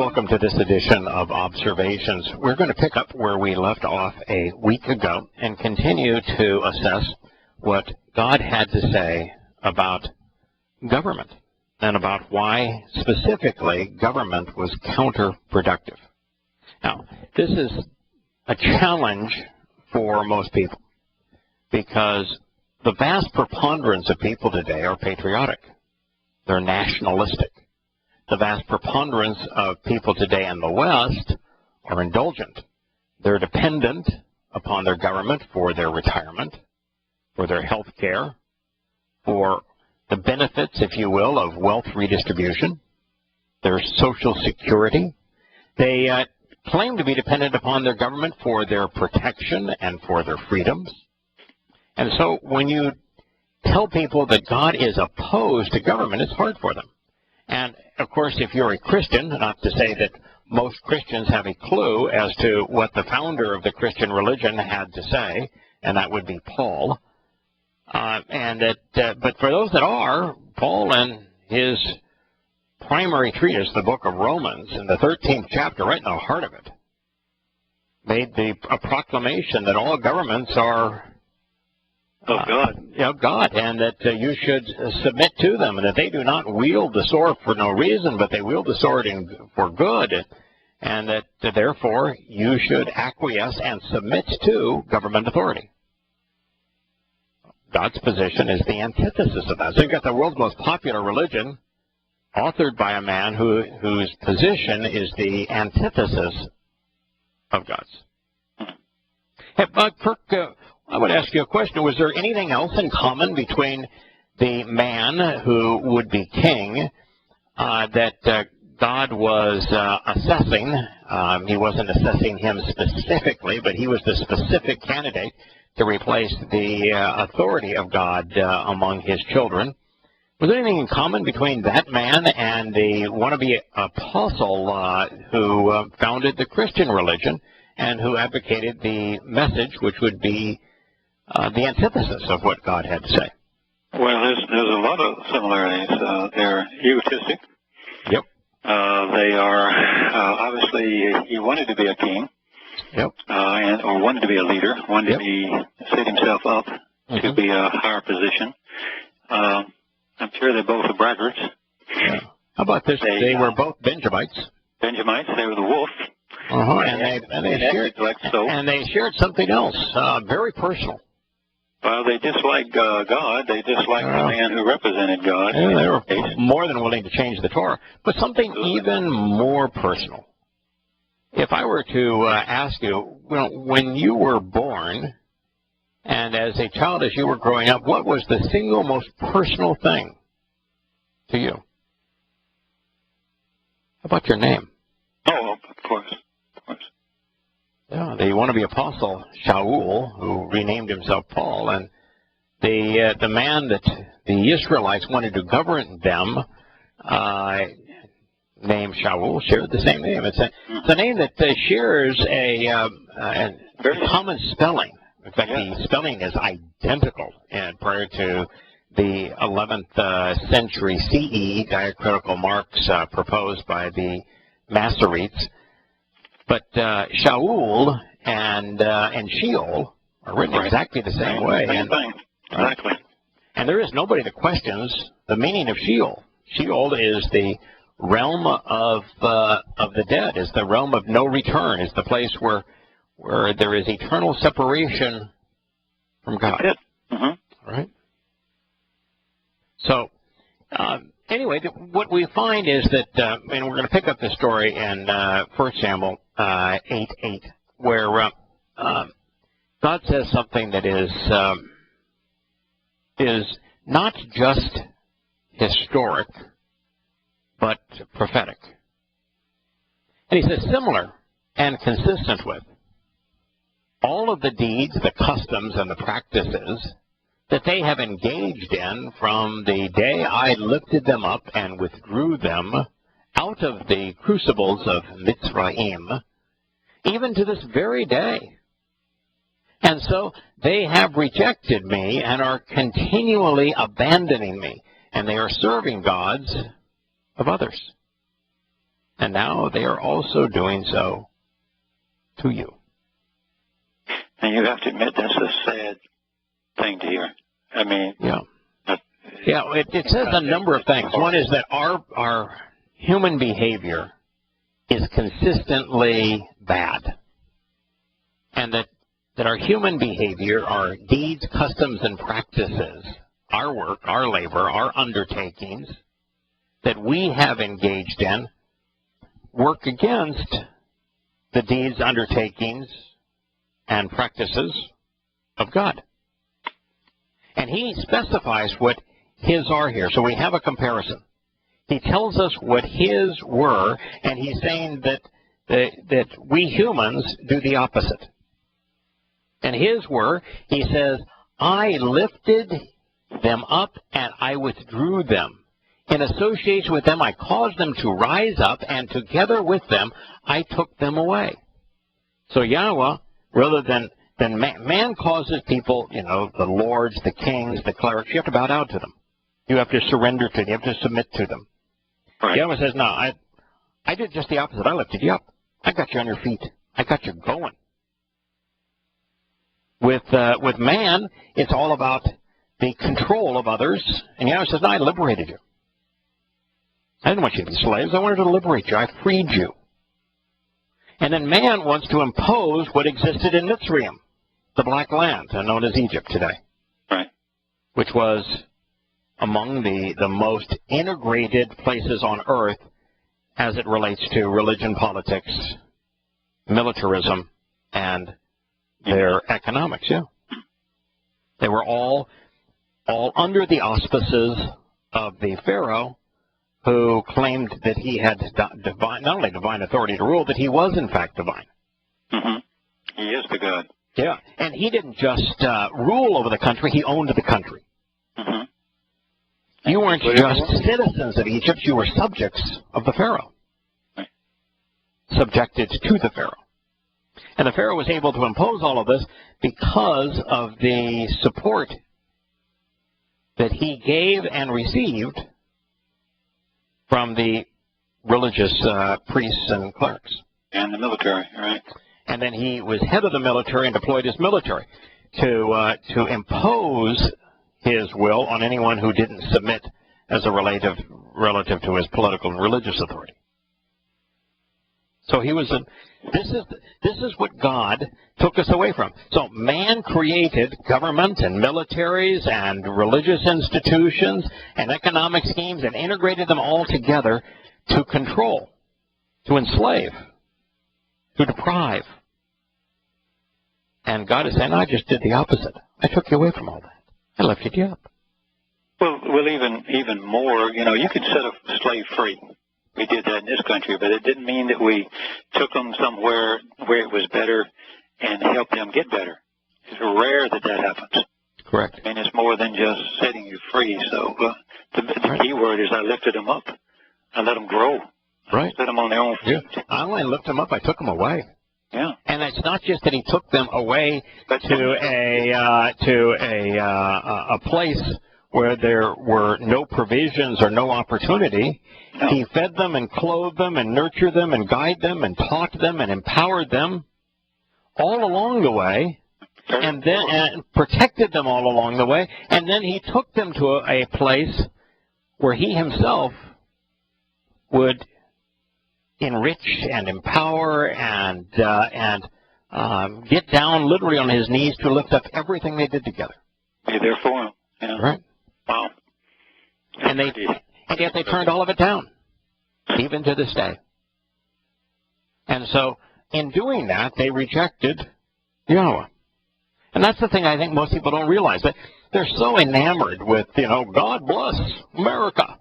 welcome to this edition of Observations. We're going to pick up where we left off a week ago and continue to assess what God had to say about government and about why specifically government was counterproductive. Now, this is a challenge for most people because the vast preponderance of people today are patriotic. They're nationalistic. The vast preponderance of people today in the West are indulgent. They're dependent upon their government for their retirement, for their health care, for the benefits, if you will, of wealth redistribution, their social security. They claim to be dependent upon their government for their protection and for their freedoms. And so when you tell people that God is opposed to government, it's hard for them. And, of course, if you're a Christian, not to say that most Christians have a clue as to what the founder of the Christian religion had to say, and that would be Paul. But for those that are, Paul in his primary treatise, the book of Romans, in the 13th chapter, right in the heart of it, made a proclamation that all governments are of God, and that you should submit to them, and that they do not wield the sword for no reason, but they wield the sword for good, and that therefore you should acquiesce and submit to government authority. God's position is the antithesis of that. So you've got the world's most popular religion, authored by a man whose position is the antithesis of God's. Hey, Kirk, I would ask you a question. Was there anything else in common between the man who would be king that God was assessing? He wasn't assessing him specifically, but he was the specific candidate to replace the authority of God among his children. Was there anything in common between that man and the wannabe apostle who founded the Christian religion and who advocated the message which would be the antithesis of what God had to say? Well, there's a lot of similarities. They're egotistic. Yep. They are obviously he wanted to be a king. Yep. Or wanted to be a leader. Wanted to set himself up to be a higher position. I'm sure they're both braggarts. Yeah. How about this? They were both Benjamites. Benjamites. They were the wolf. And they shared something else, very personal. Well, they disliked God. They disliked the man who represented God. Yeah, they were more than willing to change the Torah. But something even more personal. If I were to ask you, when you were born, and as a child, as you were growing up, what was the single most personal thing to you? How about your name? Oh, of course. Yeah, the wannabe apostle Shaul, who renamed himself Paul, and the man that the Israelites wanted to govern them, named Shaul, shared the same name. It's a name that shares a very common spelling. In fact, the spelling is identical prior to the 11th century CE diacritical marks proposed by the Masoretes. But Shaul and Sheol are written exactly the same way. Same thing. Exactly. And there is nobody that questions the meaning of Sheol. Sheol is the realm of the dead, is the realm of no return, is the place where there is eternal separation from God. Right? So, anyway, what we find is that, and we're going to pick up the story in 1 Samuel 8:8, where God says something that is not just historic, but prophetic. And he says, similar and consistent with all of the deeds, the customs, and the practices that they have engaged in from the day I lifted them up and withdrew them out of the crucibles of Mitzrayim, even to this very day. And so they have rejected me and are continually abandoning me, and they are serving gods of others. And now they are also doing so to you. And you have to admit that's a sad thing to hear. I mean, yeah, it says a number of things. One is that our human behavior is consistently bad, and that our human behavior, our deeds, customs, and practices, our work, our labor, our undertakings that we have engaged in work against the deeds, undertakings, and practices of God. And he specifies what his are here. So we have a comparison. He tells us what his were, and he's saying that we humans do the opposite. And his were, he says, I lifted them up and I withdrew them. In association with them, I caused them to rise up, and together with them, I took them away. So Yahowah, rather than man causes people, the lords, the kings, the clerics, you have to bow down to them. You have to surrender to them. You have to submit to them. Right. Yahowah says, no, I did just the opposite. I lifted you up. I got you on your feet. I got you going. With man, it's all about the control of others. And Yahowah says, no, I liberated you. I didn't want you to be slaves. I wanted to liberate you. I freed you. And then man wants to impose what existed in Mitzrayim, the Black Land, known as Egypt today, right, which was among the most integrated places on earth as it relates to religion, politics, militarism, and their economics. Yeah, they were all under the auspices of the Pharaoh, who claimed that he had divine, not only divine authority to rule, but he was in fact divine. Mm-hmm. He is the God. Yeah, and he didn't just rule over the country; he owned the country. Mm-hmm. You weren't just citizens of Egypt; you were subjects of the Pharaoh, right, subjected to the Pharaoh. And the Pharaoh was able to impose all of this because of the support that he gave and received from the religious priests and clerics. And the military, right. And then he was head of the military and deployed his military to impose his will on anyone who didn't submit as a relative to his political and religious authority. So he was this is what God took us away from. So man created government and militaries and religious institutions and economic schemes and integrated them all together to control, to enslave, to deprive. And God is saying, I just did the opposite. I took you away from all that. I lifted you up. Well, even more, you could set a slave free. We did that in this country, but it didn't mean that we took them somewhere where it was better and helped them get better. It's rare that happens. Correct. I mean, it's more than just setting you free. So the key word is I lifted them up. I let them grow. Right. I set them on their own feet. Yeah. I only lifted them up. I took them away. Yeah. And it's not just that he took them away to a place where there were no provisions or no opportunity. No. He fed them and clothed them and nurtured them and guided them and taught them and empowered them all along the way, and then protected them all along the way. And then he took them to a place where he himself would enrich and empower and get down literally on his knees to lift up everything they did together. Be there for him. Yeah. Right. Wow. And yet they turned all of it down, even to this day. And so, in doing that, they rejected Yahowah. And that's the thing I think most people don't realize. That they're so enamored with, God bless America.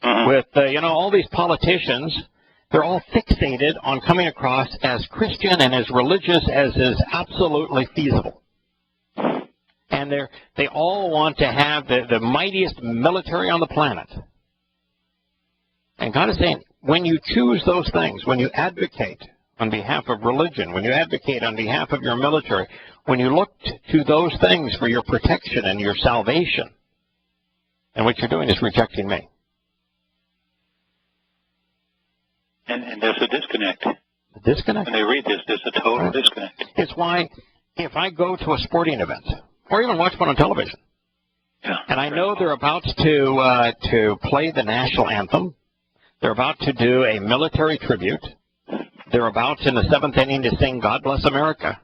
Mm-hmm. With, all these politicians, they're all fixated on coming across as Christian and as religious as is absolutely feasible. And they all want to have the mightiest military on the planet. And God is saying, when you choose those things, when you advocate on behalf of religion, when you advocate on behalf of your military, when you look to those things for your protection and your salvation, and what you're doing is rejecting me. And there's a disconnect. A disconnect. When they read this, there's a total disconnect. It's why if I go to a sporting event or even watch one on television, and I know they're about to play the national anthem, they're about to do a military tribute, they're about in the seventh inning to sing God Bless America,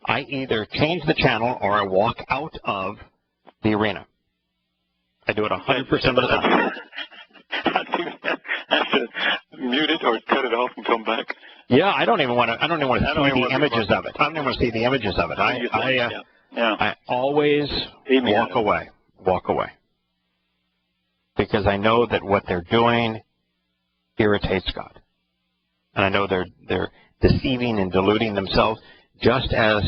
I either change the channel or I walk out of the arena. I do it 100% of the time. I do that. I have to mute it or cut it off and come back. Yeah, I don't even want to see the images of it. I don't even want to see the images of it. I always walk away. Because I know that what they're doing irritates God. And I know they're deceiving and deluding themselves, just as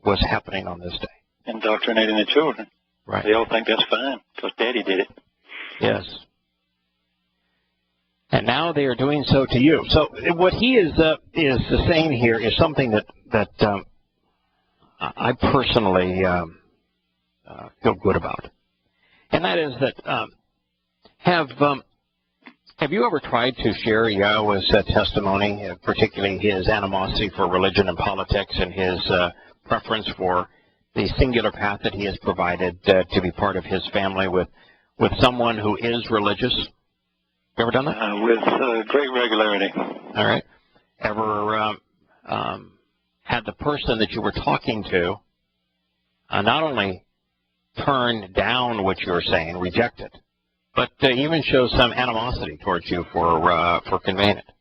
was happening on this day. Indoctrinating the children. Right. They all think that's fine because Daddy did it. Yes. And now they are doing so to you. So what he is saying here is something that I personally feel good about, and that is that have you ever tried to share Yahowah's testimony, particularly his animosity for religion and politics, and his preference for the singular path that he has provided to be part of his family with someone who is religious? You ever done that? With great regularity. All right. Ever had the person that you were talking to not only turn down what you were saying, reject it, but even show some animosity towards you for conveying it?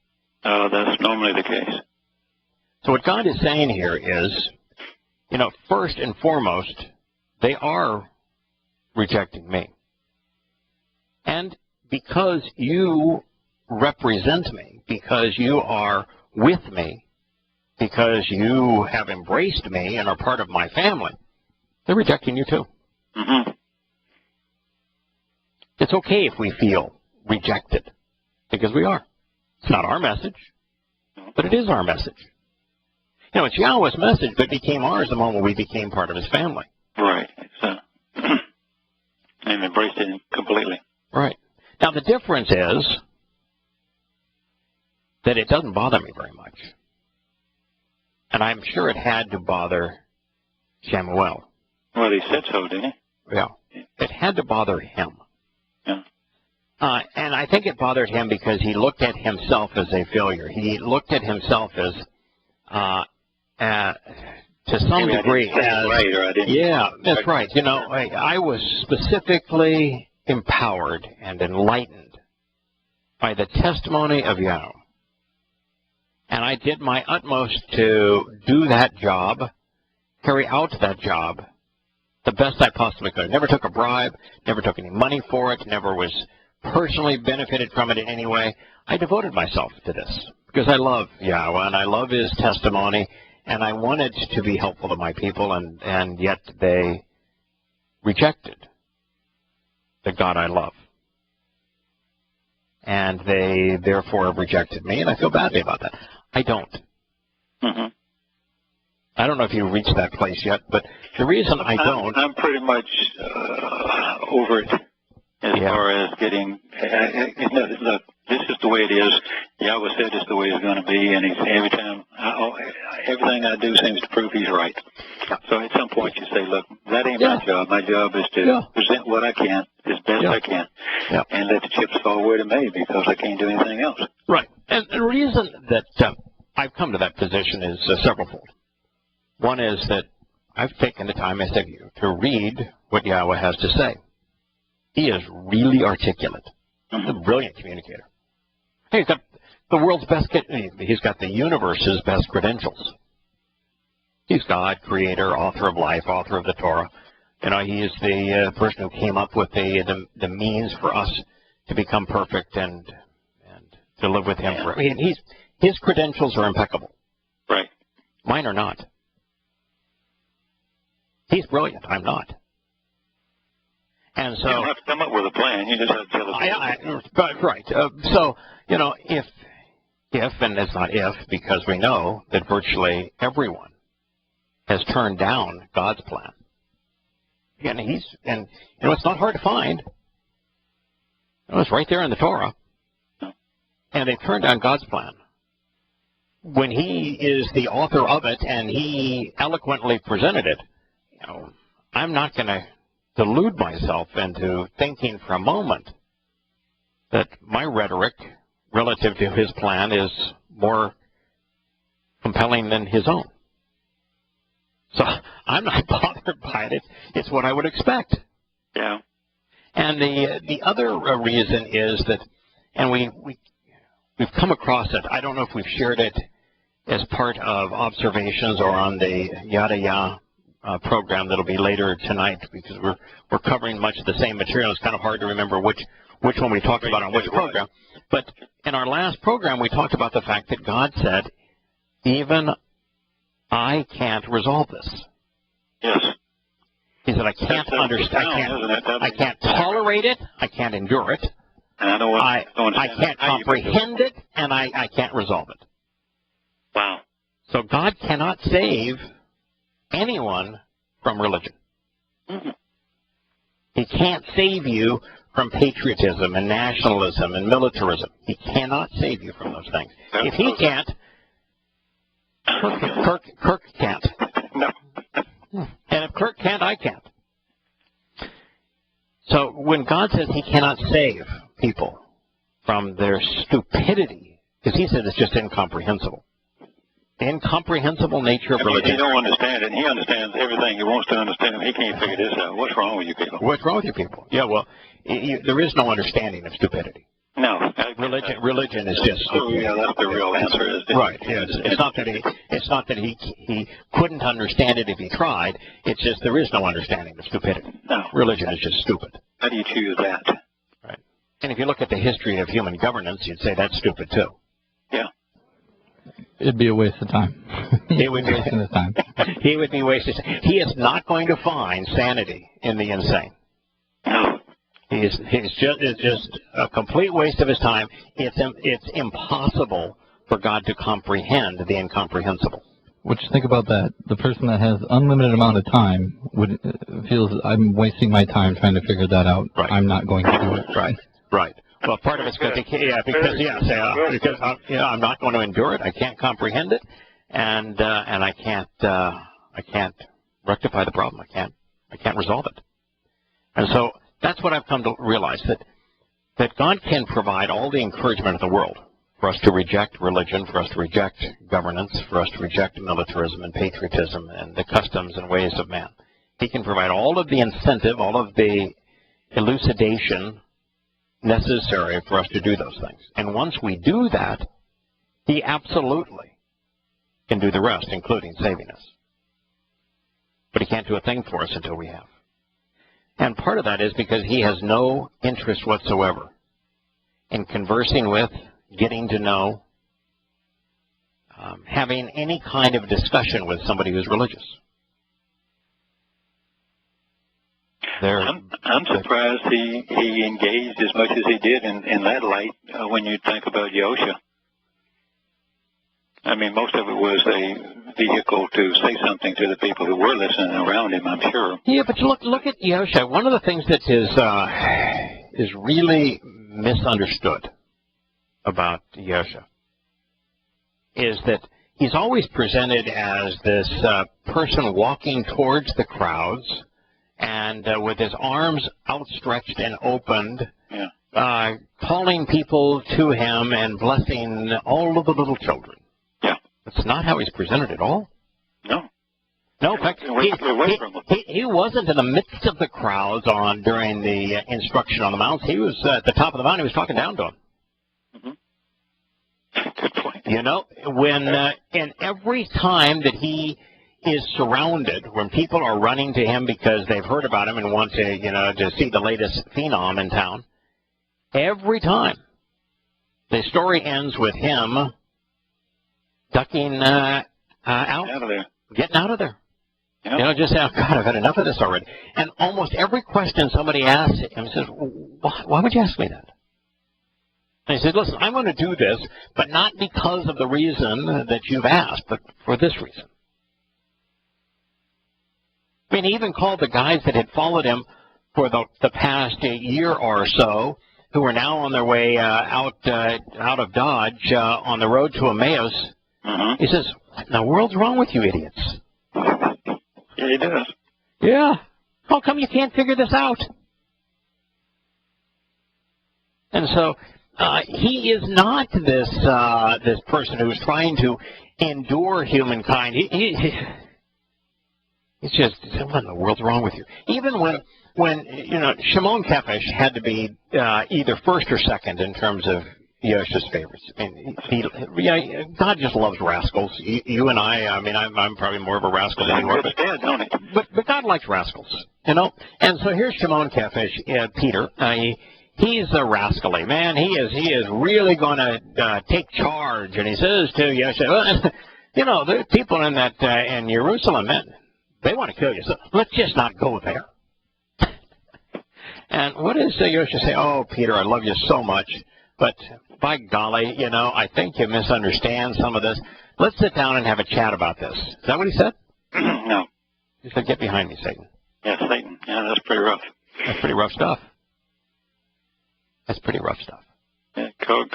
That's normally the case. So what God is saying here is, first and foremost, they are rejecting me. And because you represent me, because you are with me, because you have embraced me and are part of my family, they're rejecting you too. Mm-hmm. It's okay if we feel rejected, because we are. It's not our message, but it is our message. It's Yahowah's message, but it became ours the moment we became part of his family. Right. And embraced it completely. Right. Now, the difference is that it doesn't bother me very much. And I'm sure it had to bother Samuel. Well, he said so, didn't he? Yeah. It had to bother him. Yeah. And I think it bothered him because he looked at himself as a failure. He looked at himself as, to some degree, yeah, that's right. I was specifically empowered and enlightened by the testimony of Yahowah. And I did my utmost to do that job, carry out that job, the best I possibly could. Never took a bribe, never took any money for it, never was personally benefited from it in any way. I devoted myself to this because I love Yahowah and I love his testimony, and I wanted to be helpful to my people, and yet they rejected the God I love. And they therefore have rejected me, and I feel badly about that. I don't. Mm-hmm. I don't know if you've reached that place yet, but the reason I don't... I'm pretty much over it as far as getting... look, this is the way it is. Yahowah said it's the way it's going to be, and every time, everything I do seems to prove he's right. So at some point you say, look, that ain't my job. My job is to present what I can as best I can, and let the chips fall where they may, because I can't do anything else. Right. And the reason that I've come to that position is severalfold. One is that I've taken the time, as have you, to read what Yahowah has to say. He is really articulate. He's a brilliant communicator. He's got the world's best, he's got the universe's best credentials. He's God, creator, author of life, author of the Torah. He is the person who came up with the means for us to become perfect and to live with him forever. His credentials are impeccable. Right. Mine are not. He's brilliant. I'm not. And so you don't have to come up with a plan. You just have to tell us. Right. So, if, and it's not if, because we know that virtually everyone has turned down God's plan. And it's not hard to find. It's right there in the Torah. and they turn down God's plan, when He is the author of it and He eloquently presented it, I'm not going to delude myself into thinking for a moment that my rhetoric relative to His plan is more compelling than His own. So I'm not bothered by it. It's what I would expect. Yeah. And the other reason is that, and we've come across it. I don't know if we've shared it as part of observations or on the Yada program that'll be later tonight, because we're covering much of the same material. It's kind of hard to remember which one we talked about on which program. But in our last program, we talked about the fact that God said, even I can't resolve this. Yes. He said, I can't understand. I can't tolerate it. I can't endure it. And I can't comprehend it, and I can't resolve it. Wow. So God cannot save anyone from religion. Mm-hmm. He can't save you from patriotism and nationalism and militarism. He cannot save you from those things. If He can't, Kirk can't. No. And if Kirk can't, I can't. So when God says He cannot save people from their stupidity, because He said it's just incomprehensible. The incomprehensible nature of religion. He don't understand it. He understands everything he wants to understand. He can't figure this out. What's wrong with you people? What's wrong with you people? Yeah, well, there is no understanding of stupidity. No. Religion is just stupid. Oh, yeah, that's the real answer. Right. Yeah, it's not that he couldn't understand it if he tried. It's just there is no understanding of stupidity. No. Religion is just stupid. How do you choose that? Right. And if you look at the history of human governance, you'd say that's stupid too. Yeah. It'd be a waste of time. It would be wasting his time. He would be wasted. He is not going to find sanity in the insane. No. It's just a complete waste of his time. It's impossible for God to comprehend the incomprehensible. Which, think about that. The person that has unlimited amount of time feels I'm wasting my time trying to figure that out. Right. I'm not going to do it. Right. Right. Well, part of it's because I'm not going to endure it. I can't comprehend it, and I can't rectify the problem. I can't resolve it. And so that's what I've come to realize, that God can provide all the encouragement in the world for us to reject religion, for us to reject governance, for us to reject militarism and patriotism and the customs and ways of man. He can provide all of the incentive, all of the elucidation necessary for us to do those things. And once we do that, He absolutely can do the rest, including saving us. But He can't do a thing for us until we have. And part of that is because He has no interest whatsoever in conversing with, getting to know, having any kind of discussion with somebody who's religious. I'm surprised he engaged as much as he did in that light when you think about Yahowah. I mean, most of it was a vehicle to say something to the people who were listening around him, I'm sure. Yeah, but look at Yahowah. One of the things that is really misunderstood about Yahowah is that he's always presented as this person walking towards the crowds and with his arms outstretched and opened, calling people to him and blessing all of the little children. Yeah. That's not how he's presented at all. No. No, in fact, he wasn't in the midst of the crowds during the instruction on the Mount. He was at the top of the mountain. He was talking down to them. Mm-hmm. Good point. You know, when and every time that he is surrounded, when people are running to him because they've heard about him and want to see the latest phenom in town, every time the story ends with him ducking out of there. Getting out of there. Yep. Just say, oh, God, I've had enough of this already. And almost every question somebody asks him says, why would you ask me that? And he says, listen, I'm going to do this, but not because of the reason that you've asked, but for this reason. I mean, he even called the guys that had followed him for the past year or so who were now on their way out of Dodge on the road to Emmaus. He says, "What in the world's wrong with you idiots?" Yeah, he does. Yeah. How come you can't figure this out? And so he is not this person who's trying to endure humankind. He's just, what in the world's wrong with you? Even when Shimon Kefish had to be either first or second in terms of Yosha's favorites. I mean, God just loves rascals. You and I mean, I'm probably more of a rascal than you are. But God likes rascals, And so here's Shimon Kefish, Peter. He's a rascally man. He is really going to take charge. And he says to Yosha, well, the people in Jerusalem, man, they want to kill you. So let's just not go there. And what does Yosha say? Oh, Peter, I love you so much. But by golly, I think you misunderstand some of this. Let's sit down and have a chat about this. Is that what he said? No. He said, get behind me, Satan. Yeah, Satan. Yeah, that's pretty rough. That's pretty rough stuff. That's pretty rough stuff. Yeah, caused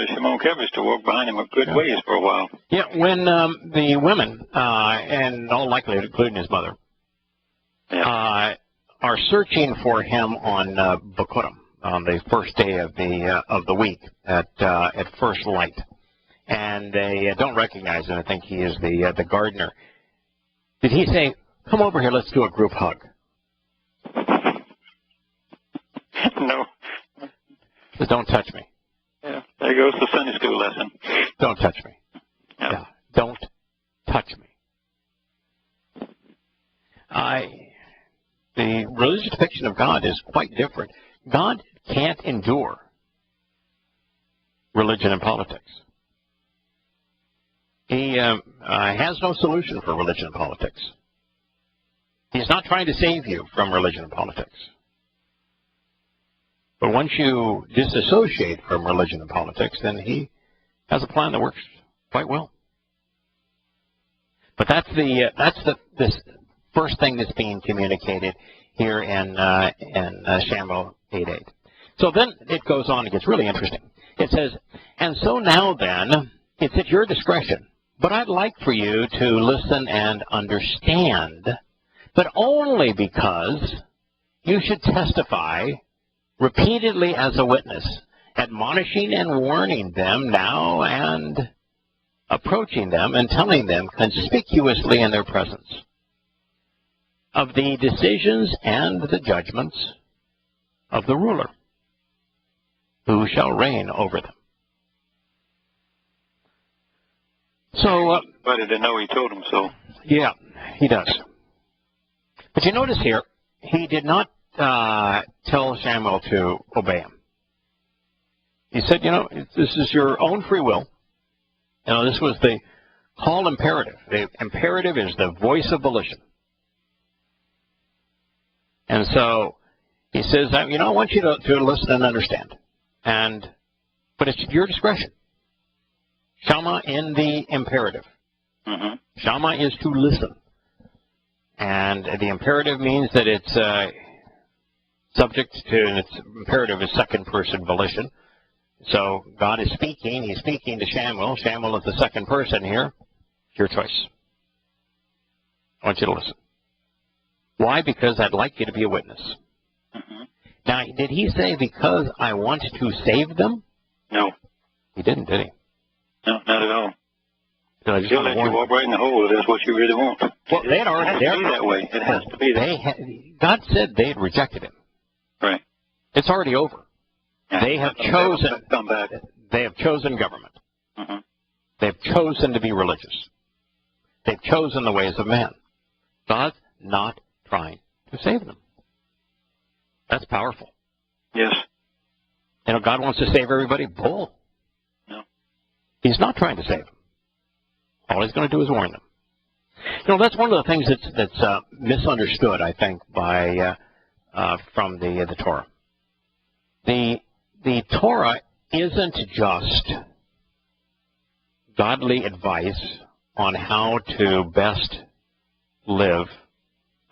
Shimon Kefish to walk behind him a good ways for a while. Yeah, when the women, and all likelihood including his mother, are searching for him on Bakurim, on the first day of the week at first light, and they don't recognize him. I think he is the gardener. Did he say, "Come over here, let's do a group hug"? No. Just don't touch me. Yeah, there goes the Sunday school lesson. Don't touch me. Yeah, don't touch me. The religious depiction of God is quite different. God can't endure religion and politics. He has no solution for religion and politics. He's not trying to save you from religion and politics. But once you disassociate from religion and politics, then he has a plan that works quite well. But that's this first thing that's being communicated here in Samuel 8:8. So then it goes on, it gets really interesting. It says, "And so now then, it's at your discretion, but I'd like for you to listen and understand, but only because you should testify repeatedly as a witness, admonishing and warning them now and approaching them and telling them conspicuously in their presence of the decisions and the judgments of the ruler who shall reign over them." So, but I didn't know he told him so. Yeah, he does. But you notice here, he did not tell Samuel to obey him. He said, this is your own free will. This was the call imperative. The imperative is the voice of volition. And so he says, I want you to listen and understand. But it's your discretion. Shama in the imperative. Mm-hmm. Shama is to listen. And the imperative means that it's subject to, and its imperative is second person volition. So God is speaking. He's speaking to Samuel. Samuel is the second person here. It's your choice. I want you to listen. Why? Because I'd like you to be a witness. Mm-hmm. Now, did he say because I want to save them? No. He didn't, did he? No, not at all. So He'll let you walk right in the hole if that's what you really want. Well, they had already. It has to be that way. It has to be that way. God said they had rejected him. Right. It's already over. Yeah, they have chosen. Come back. They have chosen government. Mm-hmm. They've chosen to be religious. They've chosen the ways of man. God's not trying to save them. That's powerful. Yes. God wants to save everybody. Bull. No. He's not trying to save them. All he's going to do is warn them. That's one of the things that's misunderstood, I think, by from the Torah. The Torah isn't just godly advice on how to best live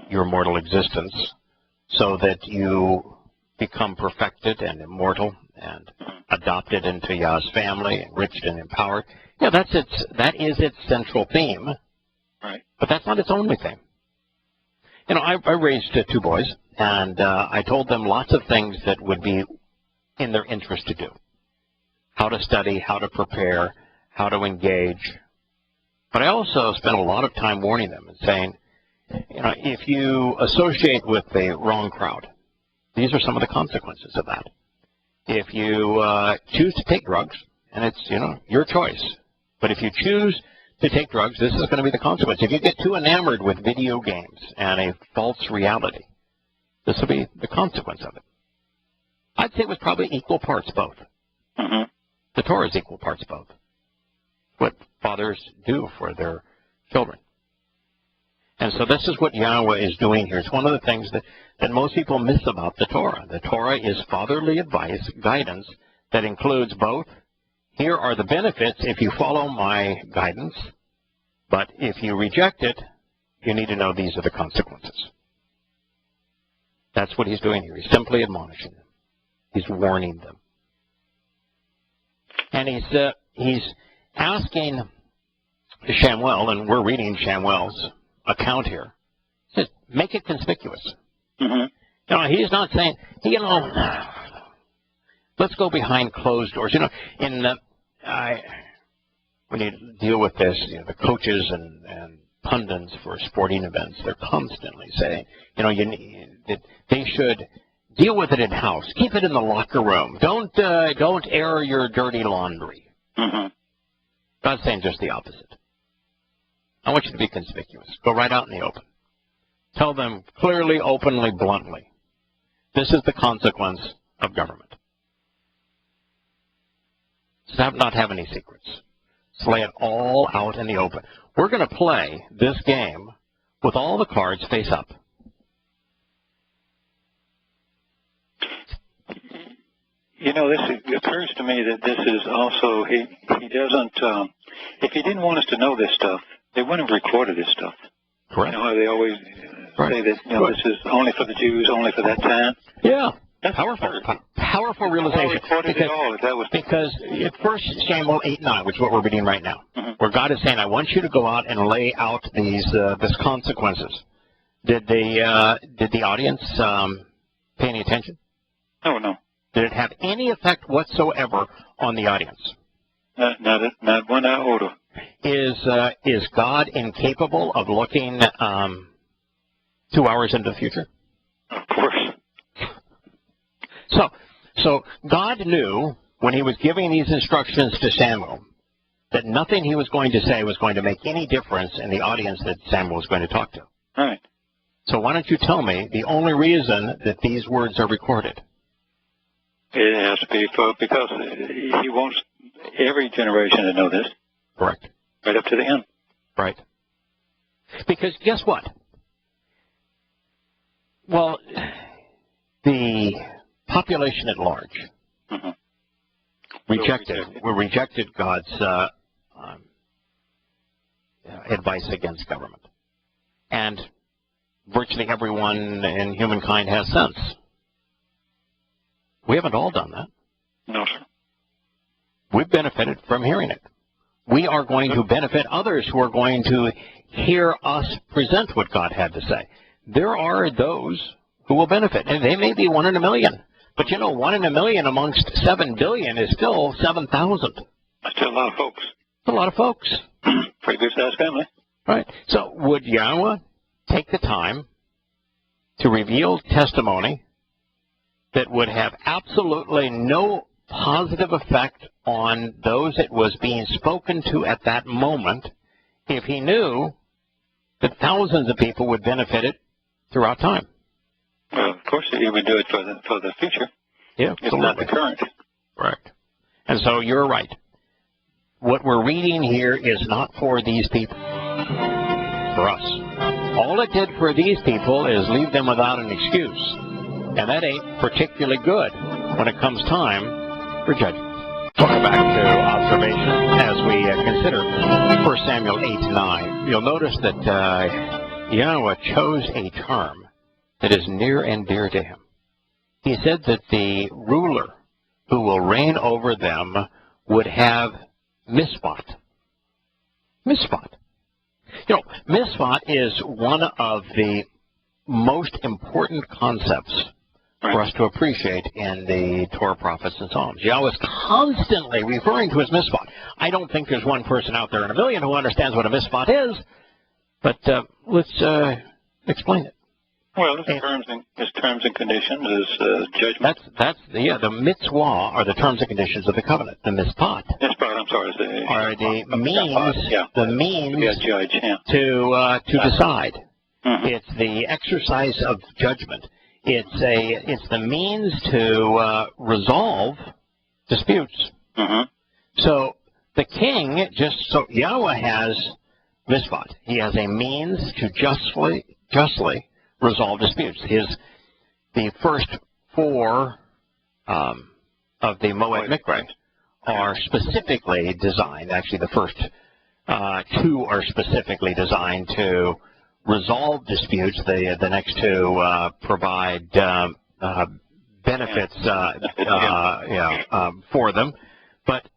your mortal existence so that you become perfected and immortal and adopted into Yah's family, enriched and empowered. Yeah, that is its central theme. Right. But that's not its only theme. You know, I raised two boys, and I told them lots of things that would be in their interest to do. How to study, how to prepare, how to engage. But I also spent a lot of time warning them and saying, you know, if you associate with the wrong crowd, these are some of the consequences of that. If you choose to take drugs, and it's, you know, your choice, but if you choose to take drugs, this is going to be the consequence. If you get too enamored with video games and a false reality, this will be the consequence of it. I'd say it was probably equal parts both. Mm-hmm. The Torah is equal parts both. What fathers do for their children. And so this is what Yahowah is doing here. It's one of the things that most people miss about the Torah. The Torah is fatherly advice, guidance, that includes both, here are the benefits if you follow my guidance, but if you reject it, you need to know these are the consequences. That's what he's doing here. He's simply admonishing them. He's warning them. And he's asking Shamuel, and we're reading Shamuel's account here, he says, make it conspicuous. Mm-hmm. You know, he's not saying, you know, let's go behind closed doors. You know, when you deal with this, you know, the coaches and pundits for sporting events, they're constantly saying, you know, they should deal with it in-house. Keep it in the locker room. Don't air your dirty laundry. Mm-hmm. God's saying just the opposite. I want you to be conspicuous. Go right out in the open. Tell them clearly, openly, bluntly. This is the consequence of government. Not have any secrets. Just lay it all out in the open. We're going to play this game with all the cards face up. You know, this occurs to me that this is also, he doesn't, if he didn't want us to know this stuff, they wouldn't have recorded this stuff. Correct. You know how they always say that, you know, this is only for the Jews, only for that time? Yeah. That's Powerful realization. Because at 1 Samuel 8:9, which is what we're reading right now, mm-hmm. where God is saying, I want you to go out and lay out these consequences. Did the audience pay any attention? Oh, no. Did it have any effect whatsoever on the audience? Not 1 iota. Is God incapable of looking 2 hours into the future? Of course. So God knew when he was giving these instructions to Samuel that nothing he was going to say was going to make any difference in the audience that Samuel was going to talk to. Right. So why don't you tell me the only reason that these words are recorded? It has to be because he wants every generation to know this. Correct. Right up to the end. Right. Because guess what? Well, the population at large mm-hmm. rejected God's advice against government. And virtually everyone in humankind has sense. We haven't all done that. No, sir. We've benefited from hearing it. We are going to benefit others who are going to hear us present what God had to say. There are those who will benefit, and they may be 1 in a million. But, you know, 1 in a million amongst 7 billion is still 7,000. That's still a lot of folks. That's a lot of folks. Pretty good-sized family. Right. So would Yahowah take the time to reveal testimony that would have absolutely no positive effect on those it was being spoken to at that moment if he knew that thousands of people would benefit it throughout time? Well, of course, he would do it for the future. Yeah, it's not the current. Correct. And so you're right. What we're reading here is not for these people, for us. All it did for these people is leave them without an excuse. And that ain't particularly good when it comes time for judgment. Welcome back to Observation as we consider 1 Samuel 8:9. You'll notice that Yahowah chose a term that is near and dear to him. He said that the ruler who will reign over them would have misfot. Misfot. You know, misfot is one of the most important concepts for us to appreciate in the Torah, prophets, and Psalms. Yahweh is constantly referring to his misfot. I don't think there's one person out there in a million who understands what a misfot is, but let's explain it. Well, his terms and conditions, his judgment. The mitzvah are the terms and conditions of the covenant. The mitzvot I'm sorry. are the means to be a judge, to decide. Mm-hmm. It's the exercise of judgment. It's the means to resolve disputes. Mm-hmm. So the king Yahweh has mitzvot. He has a means to justly resolve disputes. The first four of the Moed Mikra are specifically designed. Actually, the first two are specifically designed to resolve disputes. The next two provide benefits for them. But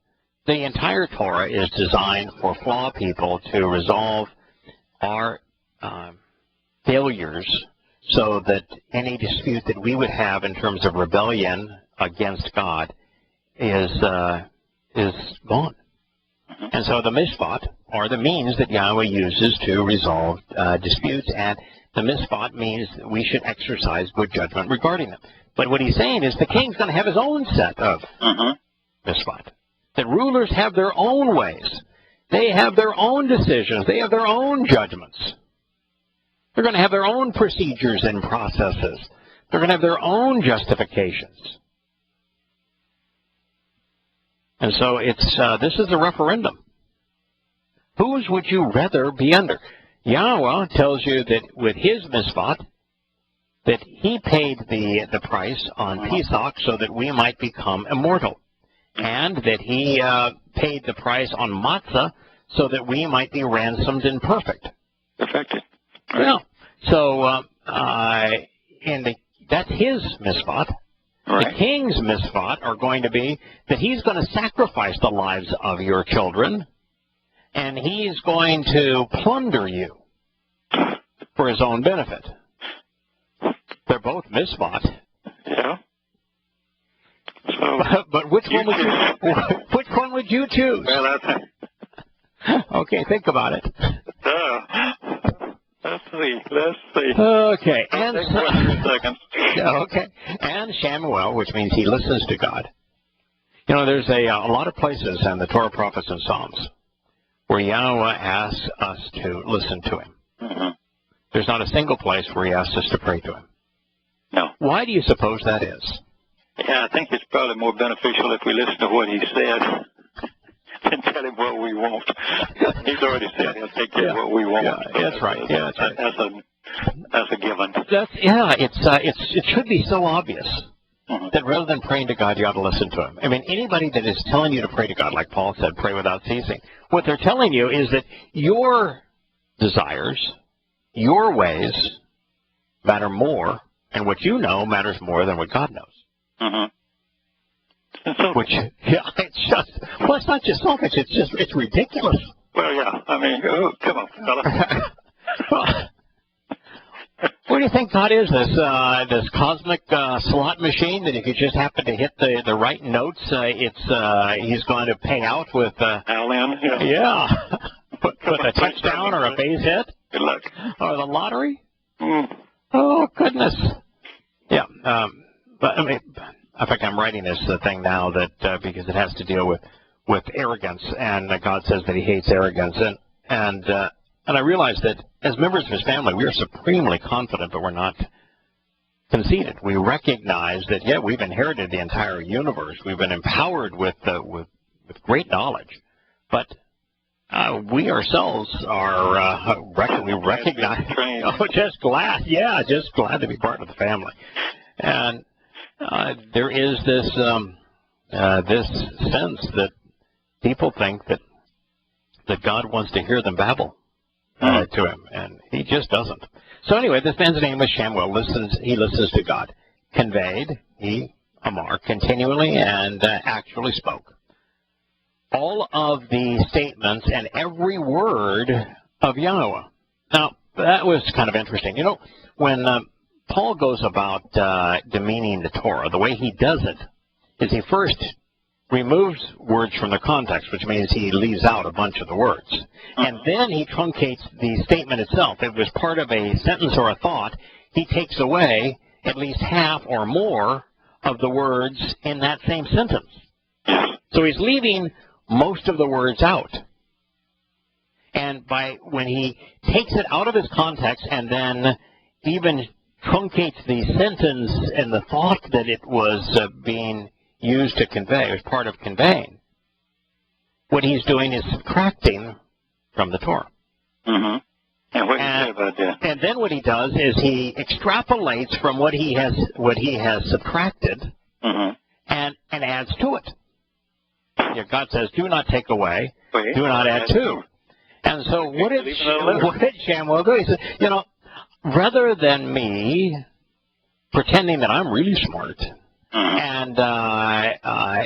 the entire Torah is designed for flawed people to resolve our failures, so that any dispute that we would have in terms of rebellion against God is gone. And so the mishpat are the means that Yahweh uses to resolve disputes, and the mishpat means that we should exercise good judgment regarding them. But what he's saying is the king's going to have his own set of mishpat. That rulers have their own ways. They have their own decisions. They have their own judgments. They're going to have their own procedures and processes. They're going to have their own justifications. And so this is a referendum. Whose would you rather be under? Yahweh tells you that with his misfot, that he paid the price on Pesach so that we might become immortal. And that he paid the price on matzah so that we might be ransomed and perfect. Perfected. Yeah. So that's his misfot. Right. The king's misfot are going to be that he's going to sacrifice the lives of your children, and he's going to plunder you for his own benefit. They're both misfot. Yeah. So, but which one would you choose? Well, Okay, think about it. Let's see. Okay, and okay, and Shamuel, which means he listens to God. You know, there's a lot of places in the Torah, prophets, and Psalms where Yahweh asks us to listen to him. Mm-hmm. There's not a single place where he asks us to pray to him. No. Why do you suppose that is? Yeah, I think it's probably more beneficial if we listen to what he said than tell him what we want. He's already said he'll take care of what we want. Yeah, that's right. Yeah, that's right. That's a given. It should be so obvious that rather than praying to God, you ought to listen to him. I mean, anybody that is telling you to pray to God, like Paul said, pray without ceasing, what they're telling you is that your desires, your ways matter more, and what you know matters more than what God knows. Which, it's not just selfish, it's ridiculous. Well, yeah, I mean, come on, fella. What do you think God is, this cosmic slot machine that if you just happen to hit the right notes, he's going to pay out with with a touchdown or a base hit? Good luck. Or the lottery? Oh, goodness. Yeah, but I mean, in fact, I'm writing this thing now that because it has to deal with arrogance, and God says that he hates arrogance, and I realize that as members of his family, we are supremely confident, but we're not conceited. We recognize that we've inherited the entire universe. We've been empowered with great knowledge, but we ourselves are we recognize. Just glad to be part of the family, and. There is this sense that people think that God wants to hear them babble to him, and he just doesn't. So anyway, this man's name is Shamuel. He listens to God. Conveyed, he Amar continually and actually spoke. All of the statements and every word of Yahowah. Now, that was kind of interesting. You know, when Paul goes about demeaning the Torah, the way he does it is he first removes words from their context, which means he leaves out a bunch of the words. And then he truncates the statement itself. If it was part of a sentence or a thought, he takes away at least half or more of the words in that same sentence. So he's leaving most of the words out. And when he takes it out of his context and then even truncates the sentence and the thought that it was being used to convey, as part of conveying, what he's doing is subtracting from the Torah. Mm-hmm. And what do you say about that? And then what he does is he extrapolates from what he has subtracted, mm-hmm. and adds to it. Yeah, God says, "Do not take away, Wait, do not add to." And so what did Shamuel do? He said, you know, rather than me pretending that I'm really smart, and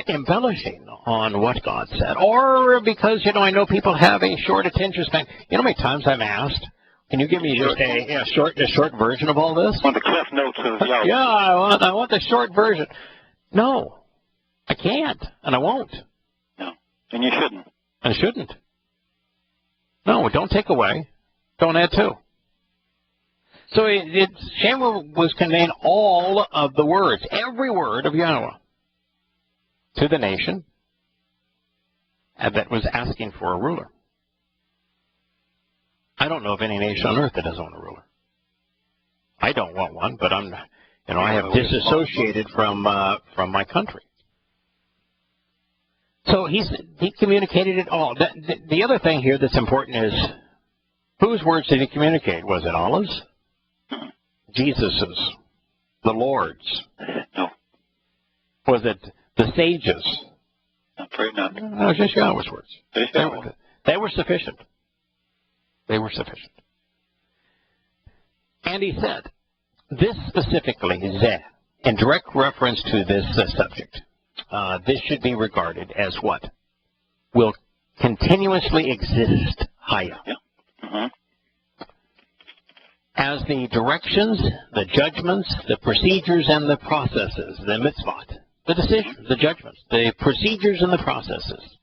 embellishing on what God said, or because, you know, I know people have a short attention span. You know how many times I'm asked, can you give me just a short version of all this? On the cliff notes of Yahowah. Yeah, I want the short version. No, I can't, and I won't. No, and you shouldn't. I shouldn't. No, don't take away, don't add to. So Shamuel was conveying all of the words, every word of Yahowah, to the nation that was asking for a ruler. I don't know of any nation on earth that doesn't want a ruler. I don't want one, but I have disassociated from my country. So he communicated it all. The other thing here that's important is, whose words did he communicate? Was it Allah's? Jesus's? The Lord's? No. Was it the sages? I'm afraid not. No, it was just Yahweh's words. They were sufficient. They were sufficient. And he said, this specifically, Zeh, in direct reference to this subject, this should be regarded as what? Will continuously exist, Haya. Yeah. Mm-hmm. As the directions, the judgments, the procedures and the processes, the mitzvot, the decisions, the judgments, the procedures and the processes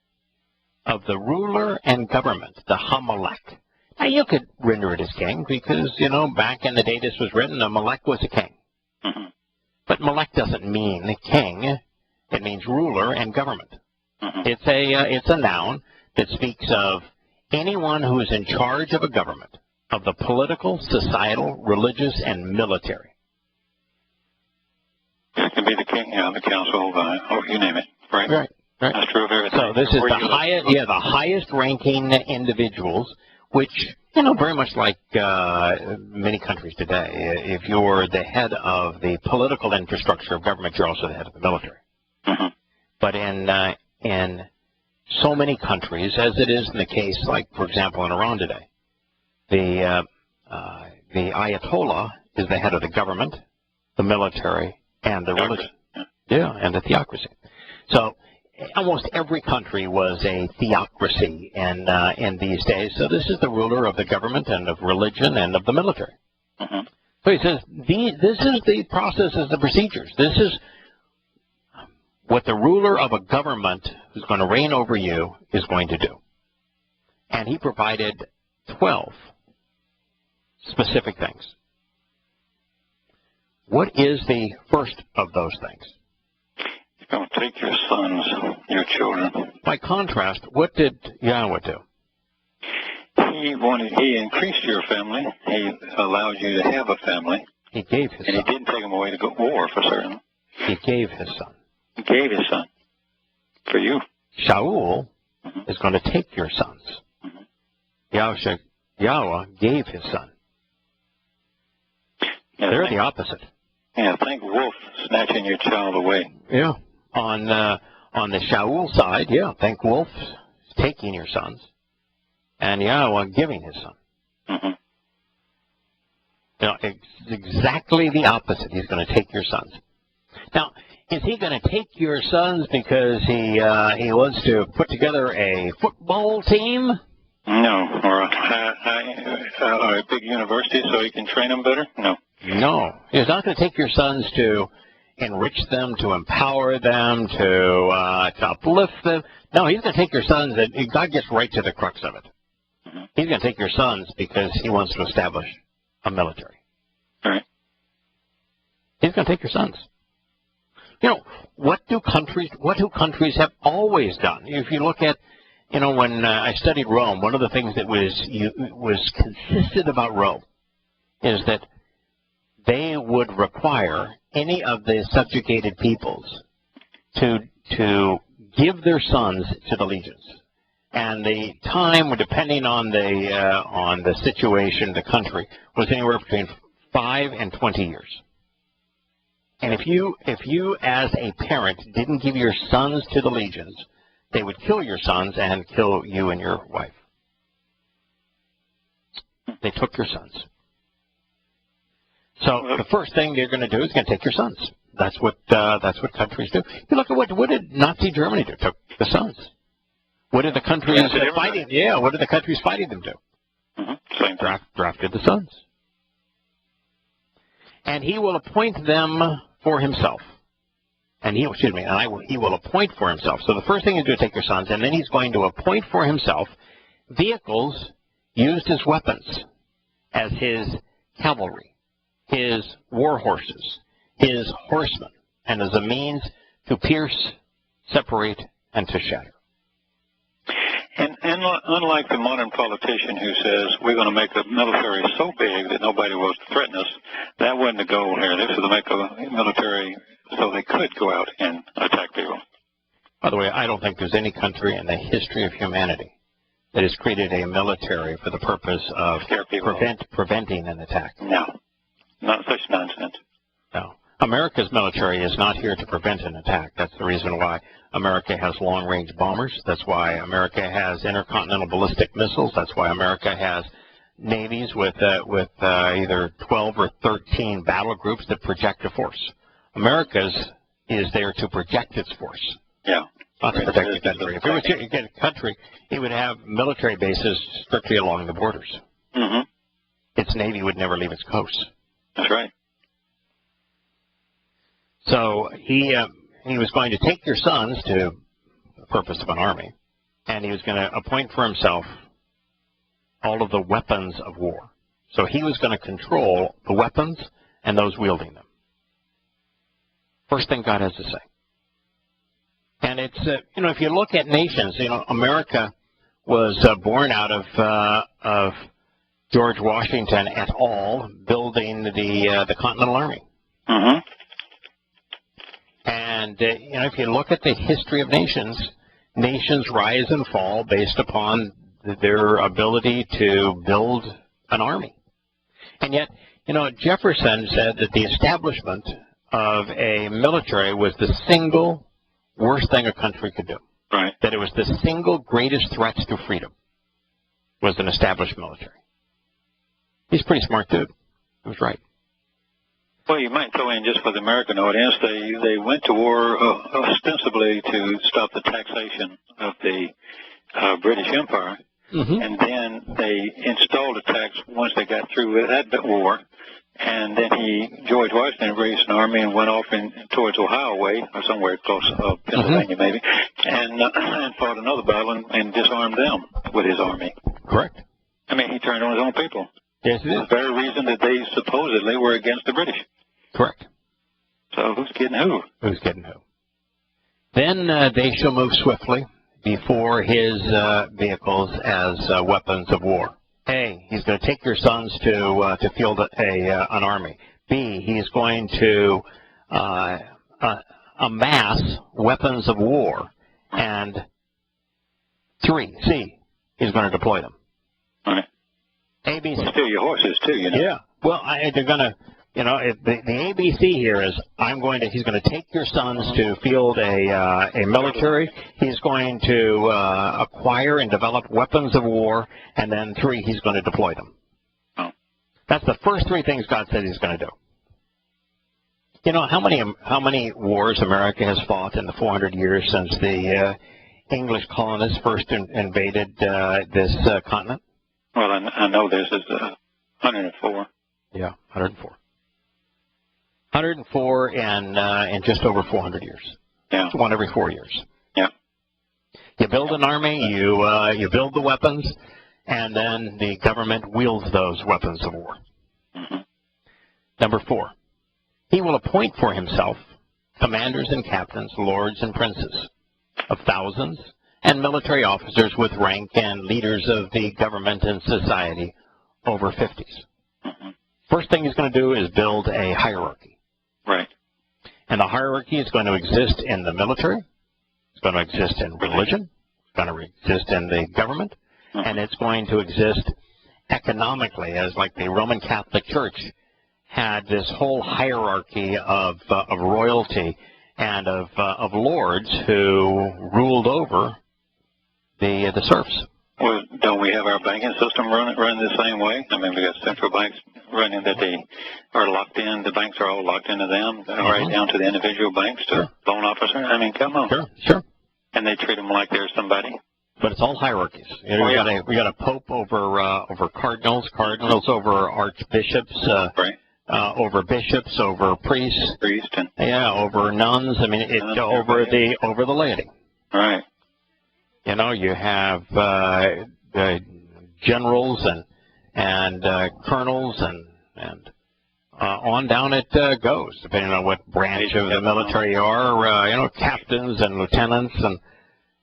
of the ruler and government, the Hamalek. Now, you could render it as king because, you know, back in the day this was written, a Malek was a king. Mm-hmm. But Malek doesn't mean king. It means ruler and government. Mm-hmm. It's a noun that speaks of anyone who is in charge of a government, of the political, societal, religious, and military. It can be the king, the council, or you name it, right? Right. That's true of everything. So this is the highest ranking individuals, which, you know, very much like many countries today, if you're the head of the political infrastructure of government, you're also the head of the military. Mm-hmm. But in so many countries, as it is in the case, like, for example, in Iran today, the Ayatollah is the head of the government, the military, and the religion. Yeah, and the theocracy. So almost every country was a theocracy in these days. So this is the ruler of the government and of religion and of the military. Mm-hmm. So he says, this is the processes, the procedures. This is what the ruler of a government who's going to reign over you is going to do. And he provided 12 specific things. What is the first of those things? You're going to take your sons, your children. By contrast, what did Yahowah do? He increased your family. He allowed you to have a family. He gave his son. And he didn't take them away to go to war, for certain. He gave his son. He gave his son for you. Shaul is going to take your sons. Mm-hmm. Yahowah gave his son. Yeah, they're the opposite. Yeah, think wolf snatching your child away. Yeah. On the Shaul side, yeah, think wolf taking your sons. And Yahowah giving his son. Mm-hmm. You know, exactly the opposite. He's going to take your sons. Now, Is he going to take your sons because he wants to put together a football team? No. Or a big university so he can train them better? No. No. He's not going to take your sons to enrich them, to empower them, to uplift them. No, he's going to take your sons, and God gets right to the crux of it. Mm-hmm. He's going to take your sons because he wants to establish a military. Right. He's going to take your sons. You know, what do countries have always done? If you look at, you know, when I studied Rome, one of the things that was consistent about Rome is that they would require any of the subjugated peoples to give their sons to the legions. And the time, depending on the situation, the country, was anywhere between 5 and 20 years. And if you as a parent didn't give your sons to the legions, they would kill your sons and kill you and your wife. They took your sons. So the first thing they're going to do is going to take your sons. That's what countries do. You look at what did Nazi Germany do? Took the sons. What did the countries fighting? Yeah, what did the countries fighting them do? Mm-hmm. Same thing. Drafted the sons. And he will appoint them for himself. And he will appoint for himself. So the first thing he's going to take your sons, and then he's going to appoint for himself vehicles used as weapons, as his cavalry, his war horses, his horsemen, and as a means to pierce, separate, and to shatter. And unlike the modern politician who says we're going to make the military so big that nobody will threaten us, that wasn't the goal here. This is to make a military so they could go out and attack people. By the way, I don't think there's any country in the history of humanity that has created a military for the purpose of preventing an attack. No, not such nonsense. No. America's military is not here to prevent an attack. That's the reason why America has long-range bombers. That's why America has intercontinental ballistic missiles. That's why America has navies with either 12 or 13 battle groups that project a force. America's is there to project its force. Yeah. Not to protect the country. If it was to get a country, it would have military bases strictly along the borders. Mm-hmm. Its navy would never leave its coast. That's right. So he was going to take your sons to the purpose of an army, and he was going to appoint for himself all of the weapons of war. So he was going to control the weapons and those wielding them. First thing God has to say. And it's, if you look at nations, America was born out of George Washington et al. Building the Continental Army. Mm-hmm. And, if you look at the history of nations, nations rise and fall based upon their ability to build an army. And yet, Jefferson said that the establishment of a military was the single worst thing a country could do. Right. That it was the single greatest threat to freedom was an established military. He's a pretty smart dude. He was right. Well, you might throw in just for the American audience, they went to war ostensibly to stop the taxation of the British Empire, mm-hmm. and then they installed a tax once they got through with that war, and then George Washington raised an army and went off towards Ohio way, or somewhere close, Pennsylvania mm-hmm. maybe, and fought another battle and disarmed them with his army. Correct. I mean, he turned on his own people. Yes, it is. The very reason that they supposedly were against the British. Correct. So who's kidding who? Who's kidding who? Then they shall move swiftly before his vehicles as weapons of war. A, he's going to take your sons to field an army. B, he's going to amass weapons of war. And 3, C, he's going to deploy them. All right. ABC. Well, steal your horses too, Yeah. Well, they're going to, the ABC here is he's going to take your sons to field a military. He's going to acquire and develop weapons of war, and then 3, he's going to deploy them. Oh. That's the first 3 things God said he's going to do. You know, how many wars America has fought in the 400 years since the English colonists first invaded this continent? Well, I know this is 104. Yeah, 104. 104 in just over 400 years. Yeah. It's one every 4 years. Yeah. You build an army, you build the weapons, and then the government wields those weapons of war. Mm-hmm. Number 4, he will appoint for himself commanders and captains, lords and princes of thousands, and military officers with rank and leaders of the government and society over 50s. Mm-hmm. First thing he's going to do is build a hierarchy. Right. And the hierarchy is going to exist in the military, it's going to exist in religion, it's going to exist in the government, and it's going to exist economically, as like the Roman Catholic Church had this whole hierarchy of royalty and of lords who ruled over the serfs. Well, don't we have our banking system run the same way? I mean, we got central banks running that they are locked in. The banks are all locked into them, right down to the individual banks, to loan officer. I mean, come on. Sure. And they treat them like they're somebody. But it's all hierarchies. You know, we got a pope over cardinals over archbishops, right. Over bishops, over priests, over nuns. I mean, over the laity. Right. You know, you have generals and colonels and on down it goes, depending on what branch of the military you are. You know, captains and lieutenants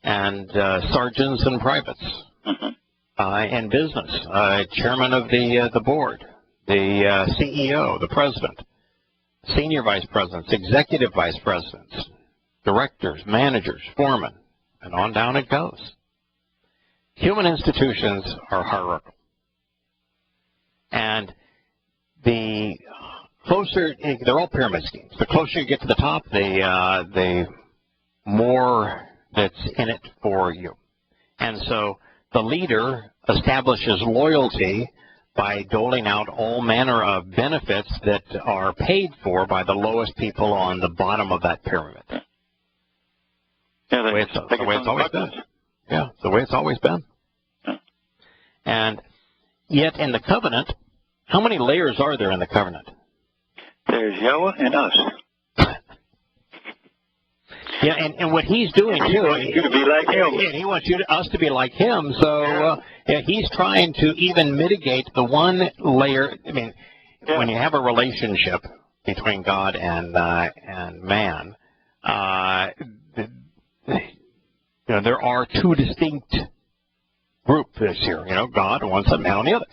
and sergeants and privates. Mm-hmm. In business, chairman of the board, the CEO, the president, senior vice presidents, executive vice presidents, directors, managers, foremen. And on down it goes. Human institutions are hierarchical. And the closer, they're all pyramid schemes. The closer you get to the top, the more that's in it for you. And so the leader establishes loyalty by doling out all manner of benefits that are paid for by the lowest people on the bottom of that pyramid. Yeah, the way it's always been. Yeah, the way it's always been. Yeah. And yet in the covenant, how many layers are there in the covenant? There's Yahowah and us. Yeah, and what he's doing too, you to be like him. And he wants us to be like him. So he's trying to even mitigate the one layer. I mean, when you have a relationship between God and man, you know, there are two distinct groups here. You know, God on one side, man on the other.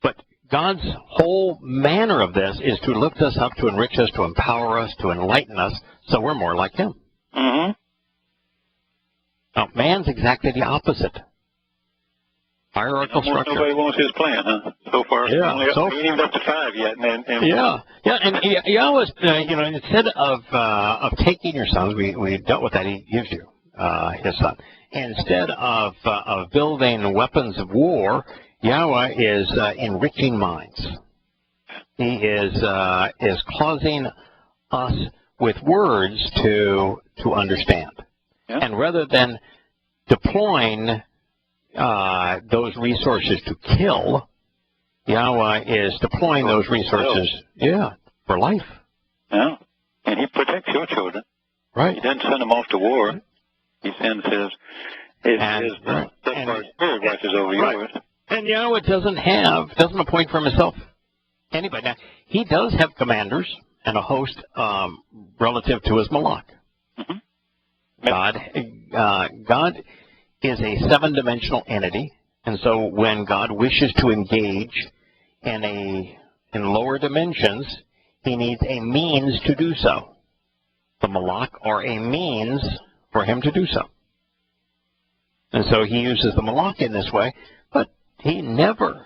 But God's whole manner of this is to lift us up, to enrich us, to empower us, to enlighten us, so we're more like Him. Mm-hmm. Now, man's exactly the opposite. Hierarchical structure. Nobody wants his plan, huh? So far, we ain't even up to 5 yet. And Yahowah, you know, instead of taking your sons, we dealt with that. He gives you his son. Instead of building weapons of war, Yahowah is enriching minds. He is causing us with words to understand. Yeah. And rather than deploying those resources to kill, Yahowah is deploying those resources, for life. Yeah, and He protects your children. Right. He doesn't send them off to war. He sends His spirit watches over yours. And Yahowah doesn't appoint for Himself anybody. Now, He does have commanders and a host relative to His Malach. Mm-hmm. God is a 7-dimensional entity, and so when God wishes to engage in lower dimensions, He needs a means to do so. The Malach are a means for Him to do so. And so He uses the Malach in this way, but He never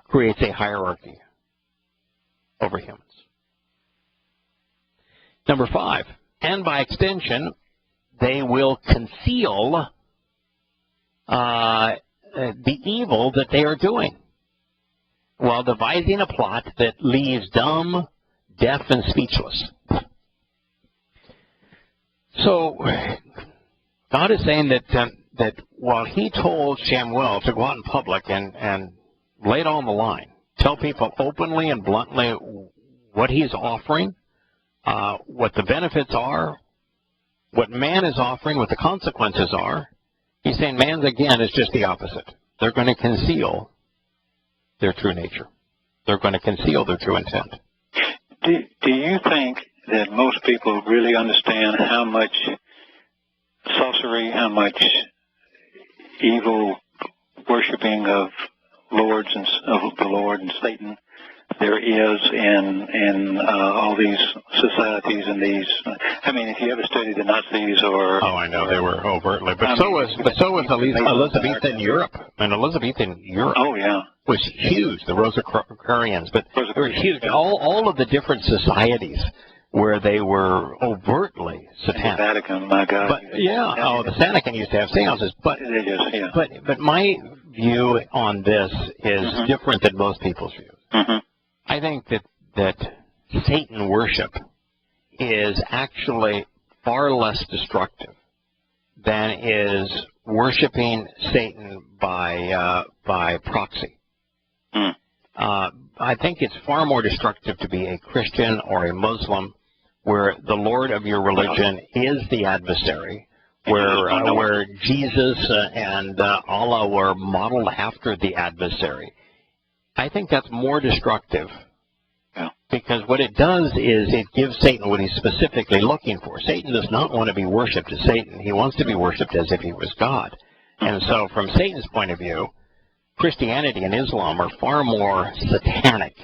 creates a hierarchy over humans. Number 5, and by extension, they will conceal the evil that they are doing, while devising a plot that leaves dumb, deaf, and speechless. So God is saying that while He told Samuel to go out in public and lay it on the line, tell people openly and bluntly what He's offering, what the benefits are, what man is offering, what the consequences are, He's saying man, again, is just the opposite. They're going to conceal their true nature. They're going to conceal their true intent. Do you think that most people really understand how much sorcery, how much evil worshiping of lords and of the Lord and Satan there is in all these societies and these? I mean, if you ever studied the Nazis or I know they were overtly, but so was Elizabethan Europe. And Elizabethan Europe. Oh yeah. Was huge. The Rosicrucians, but they were huge. All of the different societies where they were overtly satanic. The Vatican, my God. But the Vatican used to have seances. But they just, yeah. But my view on this is different than most people's views. Mm-hmm. I think that Satan worship is actually far less destructive than is worshiping Satan by proxy. Mm. I think it's far more destructive to be a Christian or a Muslim where the Lord of your religion is the adversary, where Jesus and Allah were modeled after the adversary. I think that's more destructive because what it does is it gives Satan what he's specifically looking for. Satan does not want to be worshipped as Satan. He wants to be worshipped as if he was God. And so from Satan's point of view, Christianity and Islam are far more satanic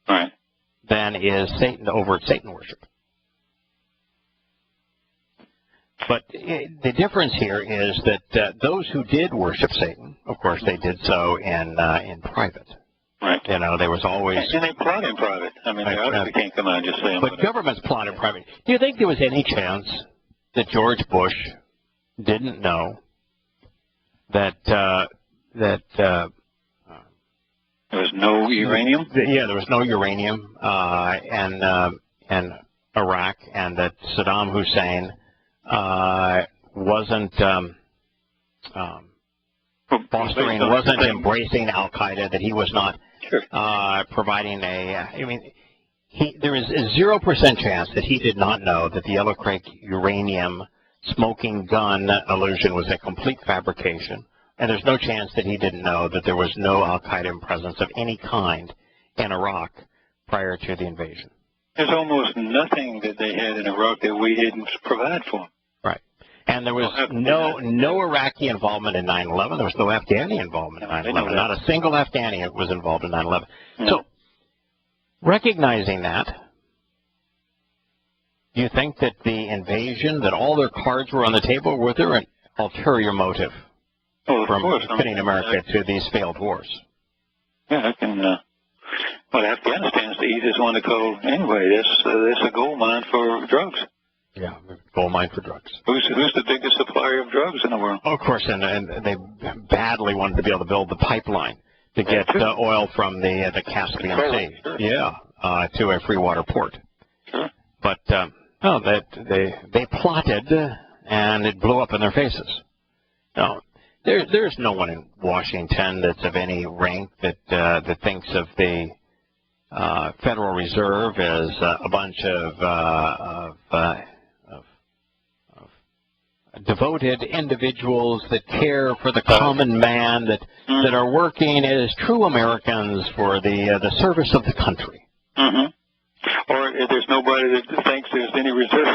than is overt Satan worship. But the difference here is that those who did worship Satan, of course, they did so in private. Right. You know, there was always... And they plot in private. I mean, they obviously can't come out and just say... But governments plot in private. Do you think there was any chance that George Bush didn't know that there was no uranium? Yeah, there was no uranium in Iraq, and that Saddam Hussein wasn't fostering, wasn't embracing al-Qaeda, that he was not providing there is a 0% chance that he did not know that the Yellow Creek uranium smoking gun illusion was a complete fabrication. And there's no chance that he didn't know that there was no al-Qaeda presence of any kind in Iraq prior to the invasion. There's almost nothing that they had in Iraq that we didn't provide for them. Right. And there was no Iraqi involvement in 9/11. There was no Afghani involvement in 9/11. Not a single Afghani was involved in 9/11. No. So, recognizing that, do you think that the invasion, that all their cards were on the table, were there an ulterior motive from putting America to these failed wars? Yeah, I can... well, Afghanistan's the easiest one to go anyway. It's a gold mine for drugs. Yeah, gold mine for drugs. Who's the biggest supplier of drugs in the world? Oh, of course, and they badly wanted to be able to build the pipeline to get oil from the Caspian Sea. Sure. Yeah, to a free water port. Sure. But they plotted, and it blew up in their faces. No, there's no one in Washington that's of any rank that thinks of the Federal Reserve as a bunch of devoted individuals that care for the common man, that are working as true Americans for the service of the country. Mm-hmm. Or there's nobody that thinks there's any reserve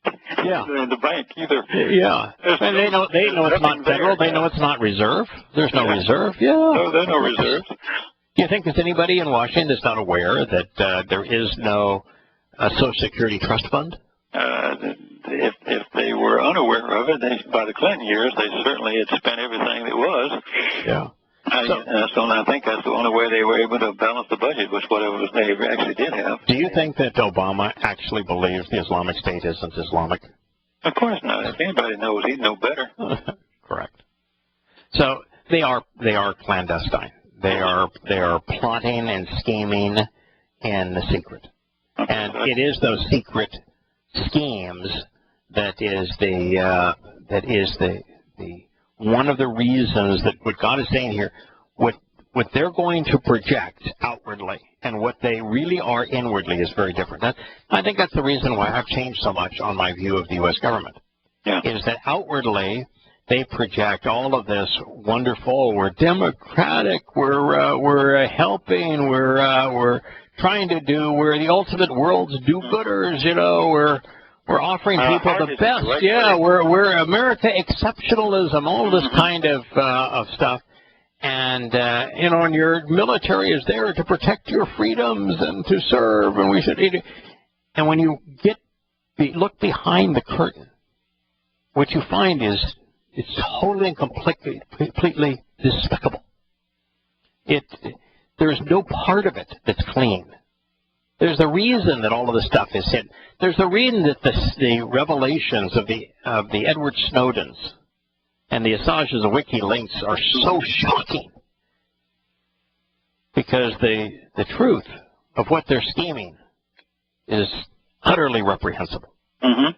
in the bank either. Yeah. And they know it's not federal. They know it's not reserve. There's no reserve. Yeah. No, there's no reserve. Do you think there's anybody in Washington that's not aware that there is no Social Security trust fund? If they were unaware of it, by the Clinton years, they certainly had spent everything that was. Yeah. So I think that's the only way they were able to balance the budget, was whatever they actually did have. Do you think that Obama actually believes the Islamic State isn't Islamic? Of course not. If anybody knows, he'd know better. Correct. So they are clandestine. They are plotting and scheming in the secret. And it is those secret schemes that is the one of the reasons that what God is saying here, what they're going to project outwardly and what they really are inwardly is very different. I think that's the reason why I've changed so much on my view of the U.S. government. Yeah. Is that outwardly they project all of this wonderful, we're democratic, we're helping, we're trying to do, we're the ultimate world's do-gooders, you know, we're offering people the best. Yeah, we're America exceptionalism, all this kind of stuff. And, you know, and your military is there to protect your freedoms and to serve, and we should. And when you look behind the curtain, what you find is it's totally and completely despicable. There's no part of it that's clean. There's a reason that all of this stuff is hidden. There's a reason that the revelations of the Edward Snowdens and the Assanges of WikiLeaks are so shocking, because the truth of what they're scheming is utterly reprehensible. Mm-hmm.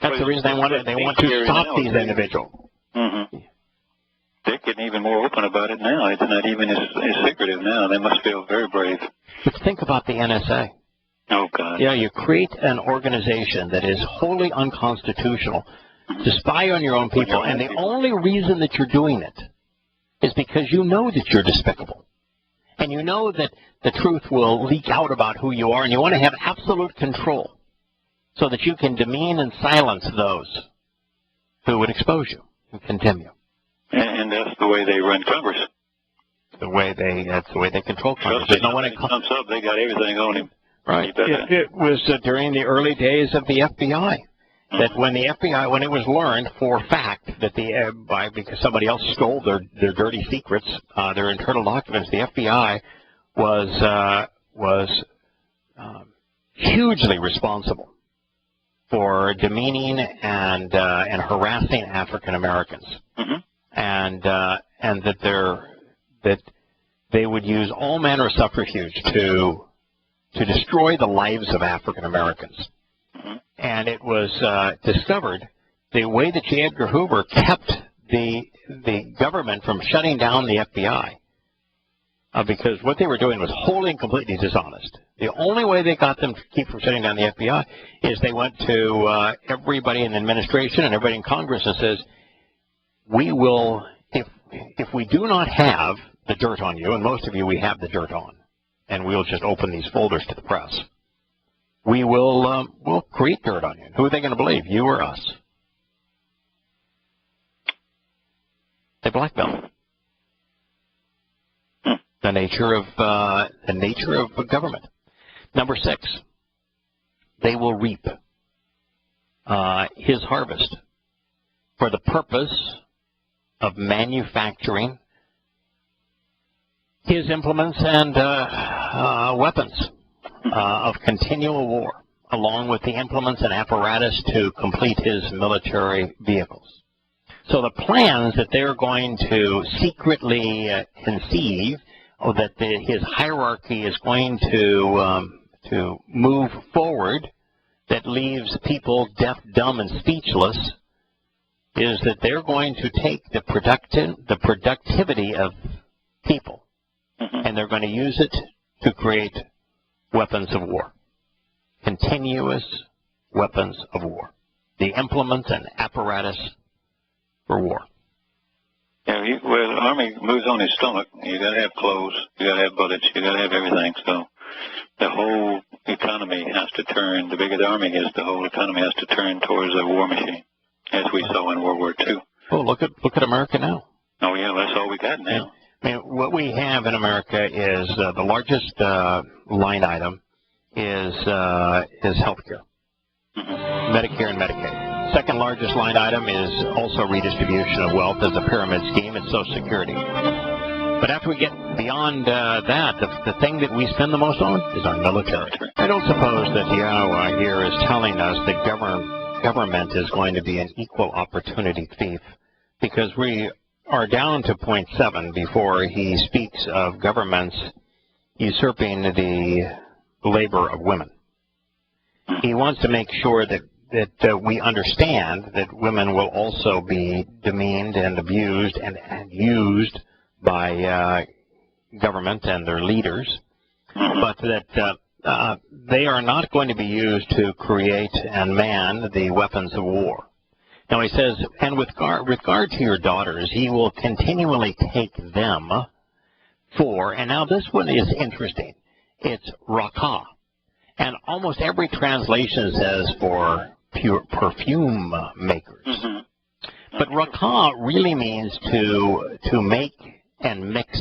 That's the reason they want to stop these individuals. Mm-hmm. They're getting even more open about it now. It's not even as secretive now. They must feel very brave. But think about the NSA. Oh, God. Yeah, you create an organization that is wholly unconstitutional to spy on your own people, and the only reason that you're doing it is because you know that you're despicable. And you know that the truth will leak out about who you are, and you want to have absolute control so that you can demean and silence those who would expose you and condemn you. And that's the way they run Congress. That's the way they control Congress. There's no one in Congress. Up, they got everything on him. Right. It was during the early days of the FBI that when the FBI, when it was learned for a fact that because somebody else stole their dirty secrets, their internal documents, the FBI was hugely responsible for demeaning and harassing African Americans. Mm-hmm. And that they would use all manner of subterfuge to destroy the lives of African Americans. Mm-hmm. And it was discovered the way that J. Edgar Hoover kept the government from shutting down the FBI, because what they were doing was wholly and completely dishonest. The only way they got them to keep from shutting down the FBI is they went to everybody in the administration and everybody in Congress and says, we will, if we do not have the dirt on you, and most of you we have the dirt on, and we'll just open these folders to the press, we will we'll create dirt on you. Who are they going to believe, you or us? They blackmail. The nature of government. Number 6, they will reap his harvest for the purpose of manufacturing his implements and weapons of continual war, along with the implements and apparatus to complete his military vehicles. So the plans that they're going to secretly conceive, or that his hierarchy is going to move forward, that leaves people deaf, dumb, and speechless, is that they're going to take the productivity of people, and they're going to use it to create weapons of war, continuous weapons of war, the implements and apparatus for war. Yeah, well, the Army moves on his stomach. You got to have clothes, you got to have bullets, you got to have everything. So the whole economy has to turn. The bigger the Army is, the whole economy has to turn towards a war machine, as we saw in World War II. Oh, look at America now. Oh yeah, that's all we got now. I mean, what we have in America is the largest line item is health care, Medicare and Medicaid. Second largest line item is also redistribution of wealth as a pyramid scheme and Social Security. But after we get beyond that, the thing that we spend the most on is our military. I don't suppose that Yahowah here is telling us that government is going to be an equal opportunity thief, because we are down to 0.7 before he speaks of governments usurping the labor of women. He wants to make sure that we understand that women will also be demeaned and abused and used by government and their leaders, but that they are not going to be used to create and man the weapons of war. Now he says, and with regard to your daughters, he will continually take them for, and now this one is interesting, it's rakah. And almost every translation says for pure perfume makers. But rakah really means to make and mix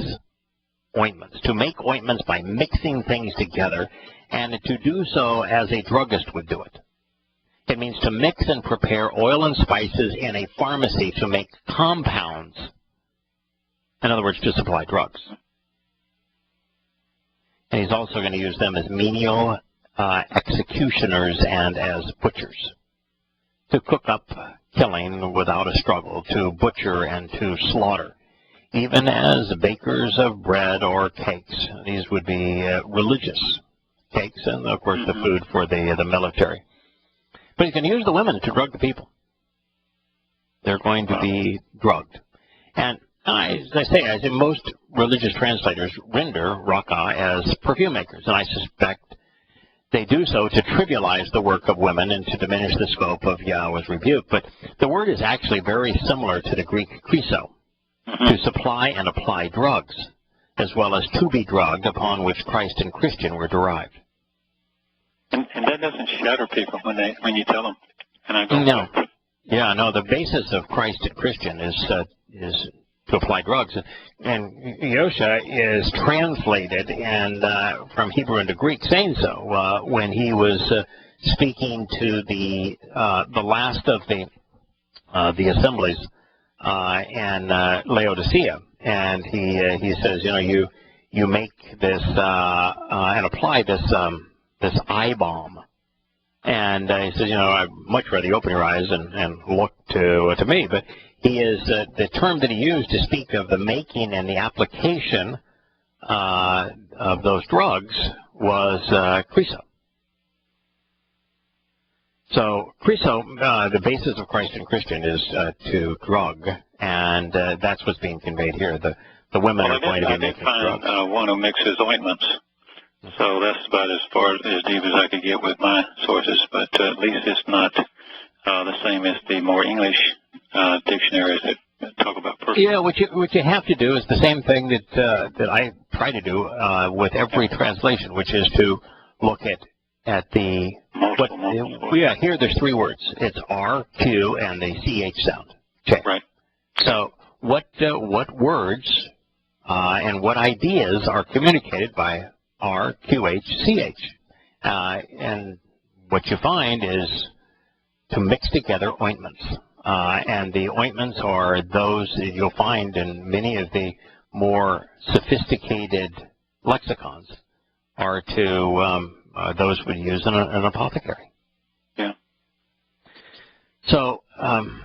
ointments, to make ointments by mixing things together, and to do so as a druggist would do it. It means to mix and prepare oil and spices in a pharmacy to make compounds. In other words, to supply drugs. And he's also going to use them as menial executioners and as butchers, to cook up killing without a struggle, to butcher and to slaughter, even as bakers of bread or cakes. These would be religious cakes and, of course, the food for the military. But he's going to use the women to drug the people. They're going to be drugged. And as I say, as in most religious translators render rakah as perfume makers, and I suspect they do so to trivialize the work of women and to diminish the scope of Yahowah's rebuke. But the word is actually very similar to the Greek kriso, to supply and apply drugs, as well as to be drugged, upon which Christ and Christian were derived. And that doesn't shatter people when you tell them. And I go, no. Yeah, no, the basis of Christ and Christian is to apply drugs. And Yosha is translated and from Hebrew into Greek saying so when he was speaking to the last of the assemblies in Laodicea. And he says, you know, you make this and apply this eye balm. And he says, you know, I'd much rather you open your eyes and look to me. But he is the term that he used to speak of the making and the application of those drugs was kriso. So kriso, the basis of Christ and Christian is to drug, and that's what's being conveyed here. The women are going to be making drugs. One who mixes ointments. So that's about as far as deep as I could get with my sources, but at least it's not the same as the more English dictionaries that talk about perfume. Yeah, what you have to do is the same thing that I try to do with every translation, which is to look at the multiple. Yeah, here there's three words. It's R, Q, and the CH sound. Okay. Right. So what words and what ideas are communicated by R, Q, H, C, H? And what you find is to mix together ointments. And the ointments are those that you'll find in many of the more sophisticated lexicons are to those we use in an apothecary. Yeah. So, in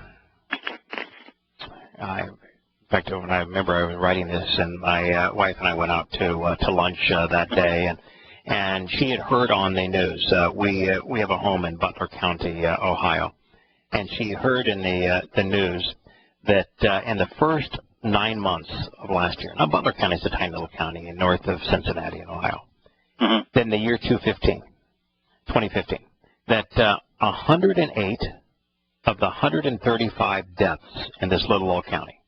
fact, when I remember I was writing this, and my wife and I went out to lunch that day, and she had heard on the news. We have a home in Butler County, Ohio, and she heard in the news that in the first 9 months of last year, now Butler County is a tiny little county north of Cincinnati in Ohio, then the year 2015, that 108 of the 135 deaths in this little old county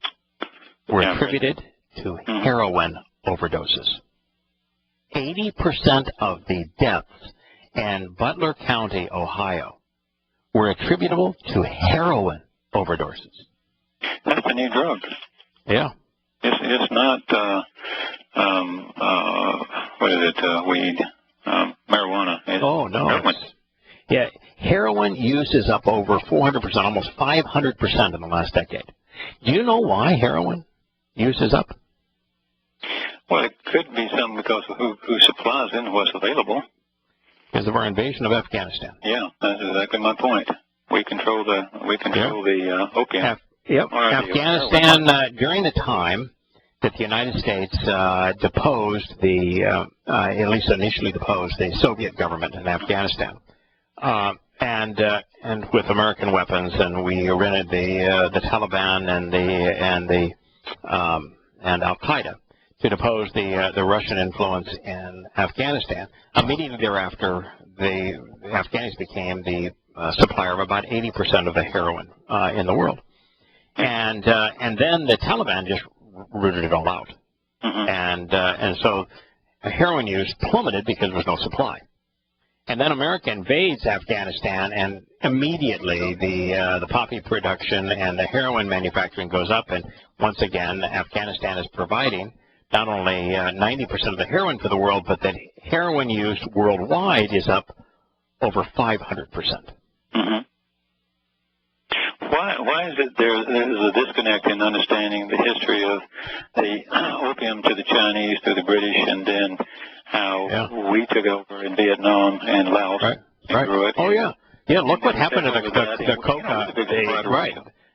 were attributed to heroin overdoses. 80% of the deaths in Butler County, Ohio, were attributable to heroin overdoses. That's a new drug. Yeah. It's not, what is it, weed, marijuana. Oh, no. Yeah, heroin use is up over 400%, almost 500% in the last decade. Do you know why heroin use is up? Well, it could be something because of who supplies it and what's available. Because of our invasion of Afghanistan. Yeah, that's exactly my point. We control the opium. Yep. Afghanistan, during the time that the United States deposed at least initially deposed the Soviet government in Afghanistan, and with American weapons, and we rented the Taliban and Al Qaeda to depose the Russian influence in Afghanistan. Immediately thereafter, the Afghanis became the supplier of about 80% of the heroin in the world, and then the Taliban just rooted it all out, and so heroin use plummeted because there was no supply. And then America invades Afghanistan, and immediately the poppy production and the heroin manufacturing goes up. And once again, Afghanistan is providing not only 90% of the heroin for the world, but that heroin use worldwide is up over 500%. Why is it there's a disconnect in understanding the history of the opium to the Chinese, to the British, and then how we took over in Vietnam and Laos and grew it? Oh, yeah. Yeah, look what happened to the coke,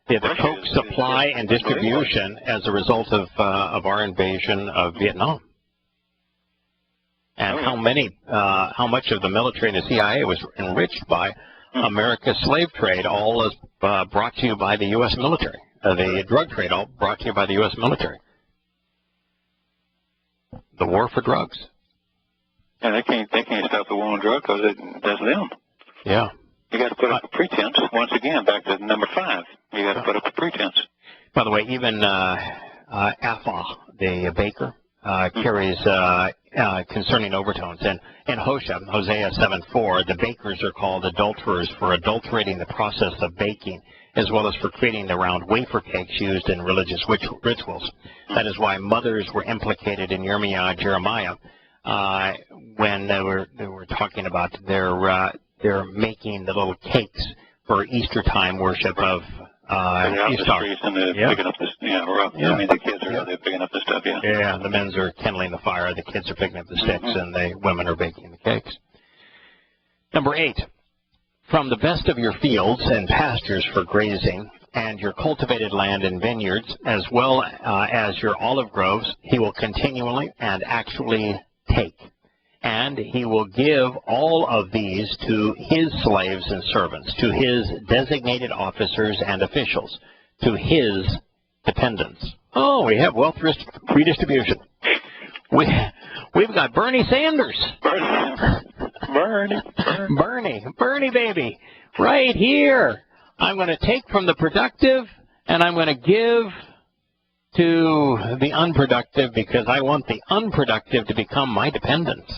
the coke supply and distribution as a result of our invasion of Vietnam. And how much of the military and the CIA was enriched by America's slave trade, all is brought to you by the U.S. military. The drug trade, all brought to you by the U.S. military. The war for drugs. And they can't stop the war on drugs because that's them. Yeah. You got to put up a pretense. Once again, back to number 5. You got to put up a pretense. By the way, even Yahowah, the baker, carries concerning overtones. And in Hosea 7:4, the bakers are called adulterers for adulterating the process of baking, as well as for creating the round wafer cakes used in religious rituals. That is why mothers were implicated in Jeremiah, when they were talking about their making the little cakes for Easter time worship of Easter. Picking up I mean, the kids are they're picking up the stuff. Yeah, the men's are kindling the fire, the kids are picking up the sticks, and the women are baking the cakes. Number 8, from the best of your fields and pastures for grazing, and your cultivated land and vineyards, as well as your olive groves, he will continually and actually take. And he will give all of these to his slaves and servants, to his designated officers and officials, to his dependents. Oh, we have wealth redistribution. We've got Bernie Sanders. Bernie, baby, right here. I'm going to take from the productive, and I'm going to give to the unproductive, because I want the unproductive to become my dependents.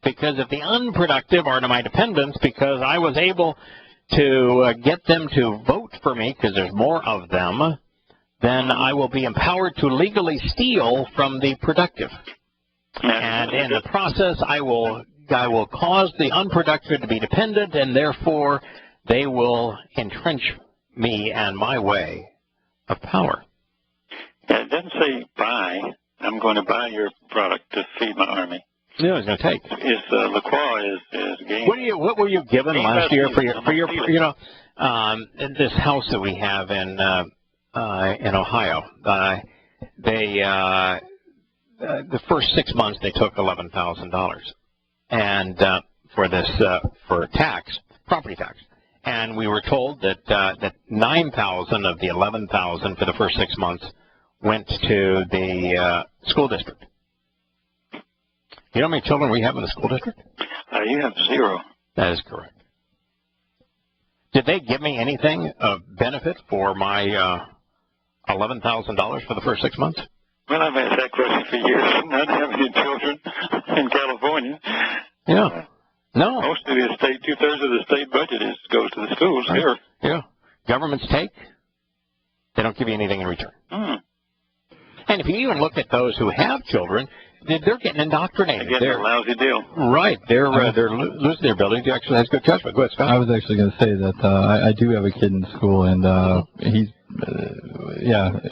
Because if the unproductive are my dependents, because I was able to get them to vote for me, because there's more of them, then I will be empowered to legally steal from the productive. And in the process, I will cause the unproductive to be dependent, and therefore they will entrench me and my way of power. Yeah, it doesn't say buy. I'm going to buy your product to feed my army. No, it's going to take. LaCroix is game. What were you given last year for your in this house that we have in Ohio? The first 6 months they took $11,000, and for property tax, and we were told that $9,000 of the $11,000 for the first 6 months went to the school district. You know how many children we have in the school district? You have 0. That is correct. Did they give me anything of benefit for my $11,000 for the first 6 months? Well, I've asked that question for years. Not having any children in California. Yeah. No. Most of the state, 2/3 of the state budget goes to the schools here. Yeah. Governments take. They don't give you anything in return. And if you even look at those who have children, they're getting indoctrinated. They're a lousy deal. Right. They're losing their ability to exercise good judgment. Go ahead, Scott. I was actually going to say that I do have a kid in school, and he's,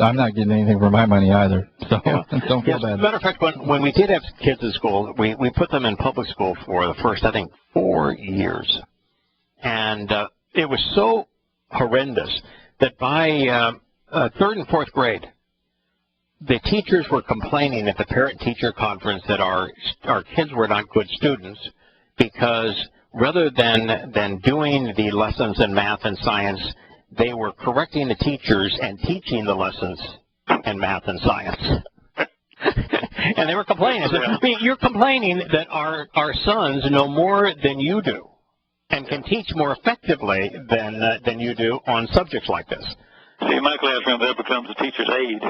I'm not getting anything for my money either. So don't feel bad. As a matter of fact, when we did have kids in school, we put them in public school for the first, I think, 4 years. And it was so horrendous that by 3rd and 4th grade, the teachers were complaining at the parent-teacher conference that our kids were not good students because rather than doing the lessons in math and science, they were correcting the teachers and teaching the lessons in math and science. And they were complaining. I said, I mean, you're complaining that our sons know more than you do and can teach more effectively than you do on subjects like this. See, my classroom, that becomes a teacher's aide.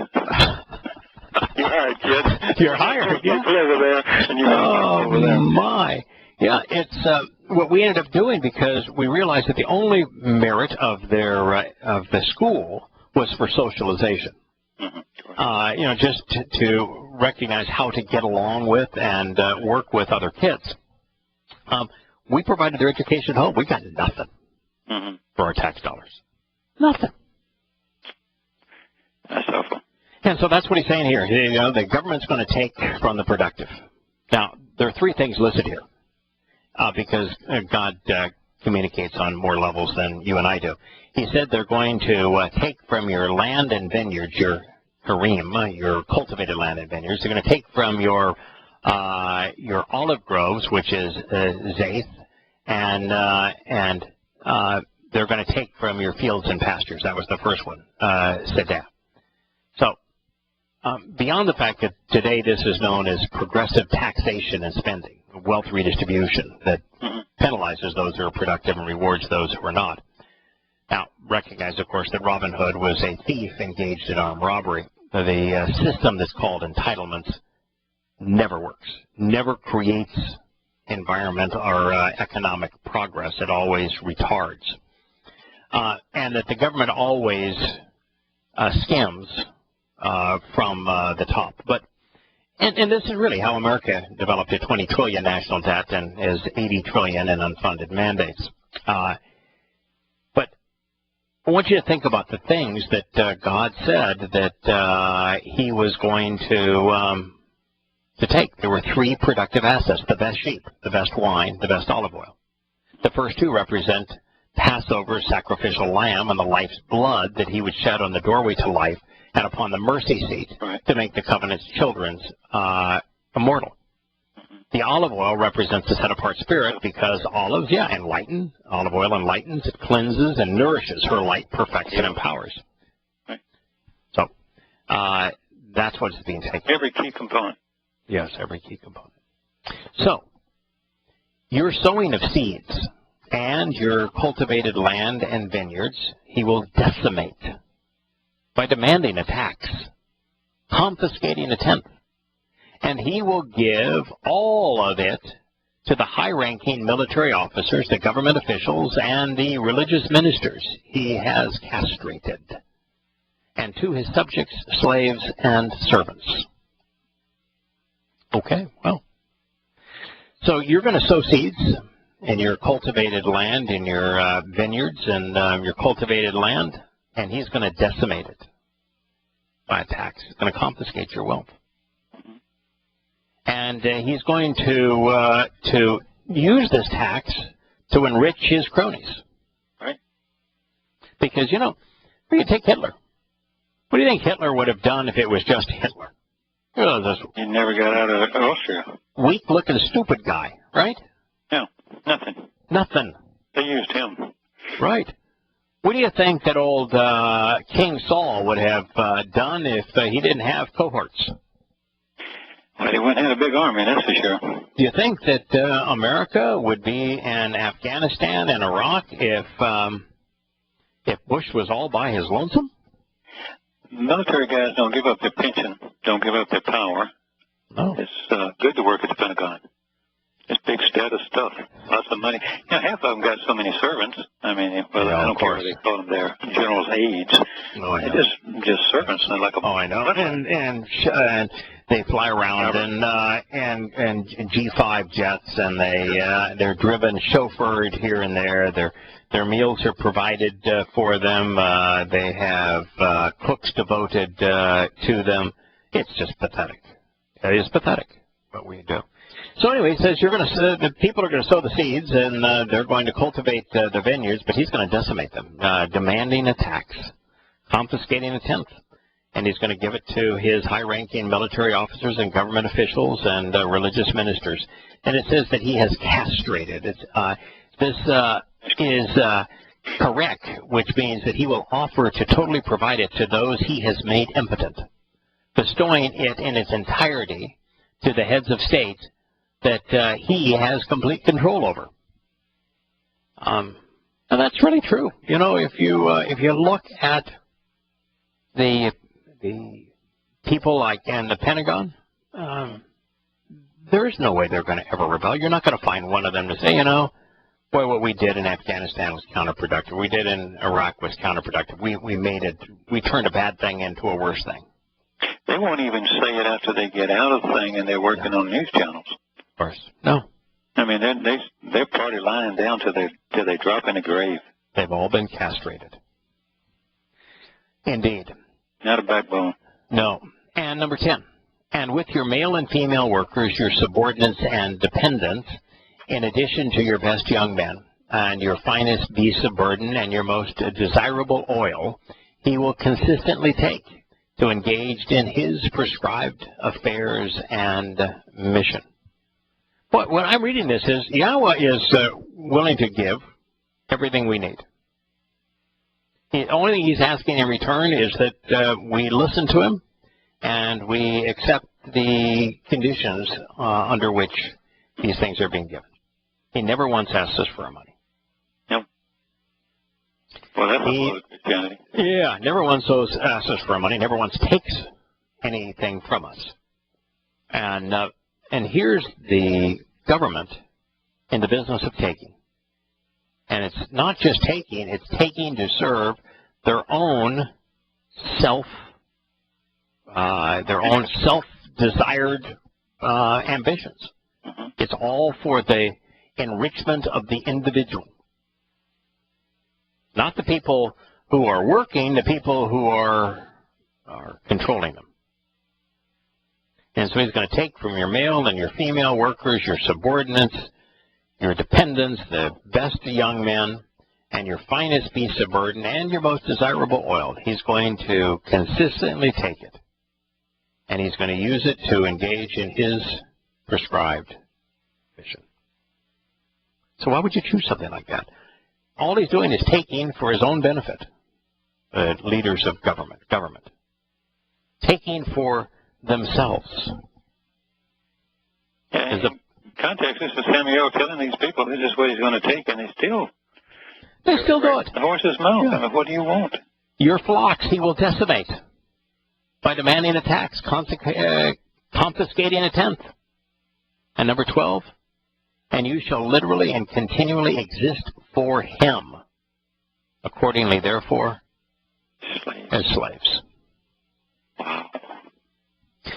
You're hired, kid. You're hired, yeah. Over there, and you're over there. My. Yeah, it's what we ended up doing because we realized that the only merit of the school was for socialization. Mm-hmm. Just to recognize how to get along with and work with other kids. We provided their education at home. We got nothing for our tax dollars. Nothing. That's awful. And so that's what he's saying here. The government's going to take from the productive. Now, there are three things listed here because God communicates on more levels than you and I do. He said they're going to take from your land and vineyards, your harem, your cultivated land and vineyards. They're going to take from your olive groves, which is zaith, and they're going to take from your fields and pastures. That was the first one, sedah. So beyond the fact that today this is known as progressive taxation and spending, wealth redistribution that penalizes those who are productive and rewards those who are not. Now, recognize, of course, that Robin Hood was a thief engaged in armed robbery. The system that's called entitlements never works, never creates environmental or economic progress. It always retards. And that the government always skims from the top. And this is really how America developed a $20 trillion national debt and is $80 trillion in unfunded mandates. But I want you to think about the things that God said that He was going to take. There were three productive assets: the best sheep, the best wine, the best olive oil. The first two represent Passover, sacrificial lamb, and the life's blood that He would shed on the doorway to life and upon the mercy seat to make the covenant's children's immortal. The olive oil represents the set-apart spirit because olive oil enlightens, it cleanses, and nourishes. Her light perfects and empowers. So that's what's being taken. Every key component. Yes, every key component. So your sowing of seeds and your cultivated land and vineyards, He will decimate by demanding a tax, confiscating a tenth. And He will give all of it to the high-ranking military officers, the government officials, and the religious ministers He has castrated, and to His subjects, slaves, and servants. Okay, well, so you're going to sow seeds in your cultivated land, in your vineyards and your cultivated land, and He's going to decimate it by a tax. He's going to confiscate your wealth. And He's going to use this tax to enrich His cronies. Right. Because, you take Hitler. What do you think Hitler would have done if it was just Hitler? This He never got out of Austria. weak-looking, stupid guy, right? No, nothing. Nothing. They used him. Right. What do you think that old King Saul would have done if he didn't have cohorts? Well, he wouldn't have a big army, that's for sure. Do you think that America would be in Afghanistan and Iraq if Bush was all by his lonesome? Military guys don't give up their pension, don't give up their power. No. It's good to work at the Pentagon. It's big status stuff, lots of money. Half of them got so many servants. I mean, I don't care what they call them. They're generals' aides. Oh, I know. They're just servants. They're like I know. And they fly around and G5 jets, and they're driven, chauffeured here and there. Their meals are provided for them. They have cooks devoted to them. It's just pathetic. It is pathetic what we do. So anyway, he says the people are going to sow the seeds, and they're going to cultivate the vineyards, but He's going to decimate them, demanding a tax, confiscating a tenth. and he's going to give it to his high-ranking military officers and government officials and religious ministers. And it says that he has castrated. This is correct, which means that he will offer to totally provide it to those he has made impotent, bestowing it in its entirety to the heads of states that he has complete control over. And that's really true. You know, if you look at the people like in the Pentagon, there is no way they're going to ever rebel. You're not going to find one of them to say, you know, boy, what we did in Afghanistan was counterproductive. We did in Iraq was counterproductive. We turned a bad thing into a worse thing. They won't even say it after they get out of the thing and they're working on news channels. Of course. No. I mean, they're party lying down till they drop in the grave. They've all been castrated. Indeed. Not a backbone. No. And number 10. And with your male and female workers, your subordinates and dependents, in addition to your best young men and your finest beasts of burden and your most desirable oil, he will consistently take to engage in his prescribed affairs and mission. But when I'm reading this, is Yahowah is willing to give everything we need. The only thing he's asking in return is that we listen to him and we accept the conditions under which these things are being given. He never once asks us for our money. Yep. Well, that's a little of Christianity. Yeah, never once asks us for our money, never once takes anything from us. And here's the government in the business of taking. And it's not just taking, it's taking to serve their own self-desired ambitions. Mm-hmm. It's all for the enrichment of the individual. Not the people who are working, the people who are controlling them. And so he's going to take from your male and your female workers, your subordinates, your dependents, the best young men, and your finest beasts of burden, and your most desirable oil. He's going to consistently take it, and he's going to use it to engage in his prescribed mission. So why would you choose something like that? All he's doing is taking for his own benefit, the leaders of government, taking for themselves. And in context, this is Samuel telling these people this is what he's going to take, and they still do it. The horse's mouth. Yeah. I mean, what do you want? Your flocks he will decimate by demanding a tax, confiscating a tenth. And number 12, and you shall literally and continually exist for him. Accordingly, therefore, as slaves. Wow.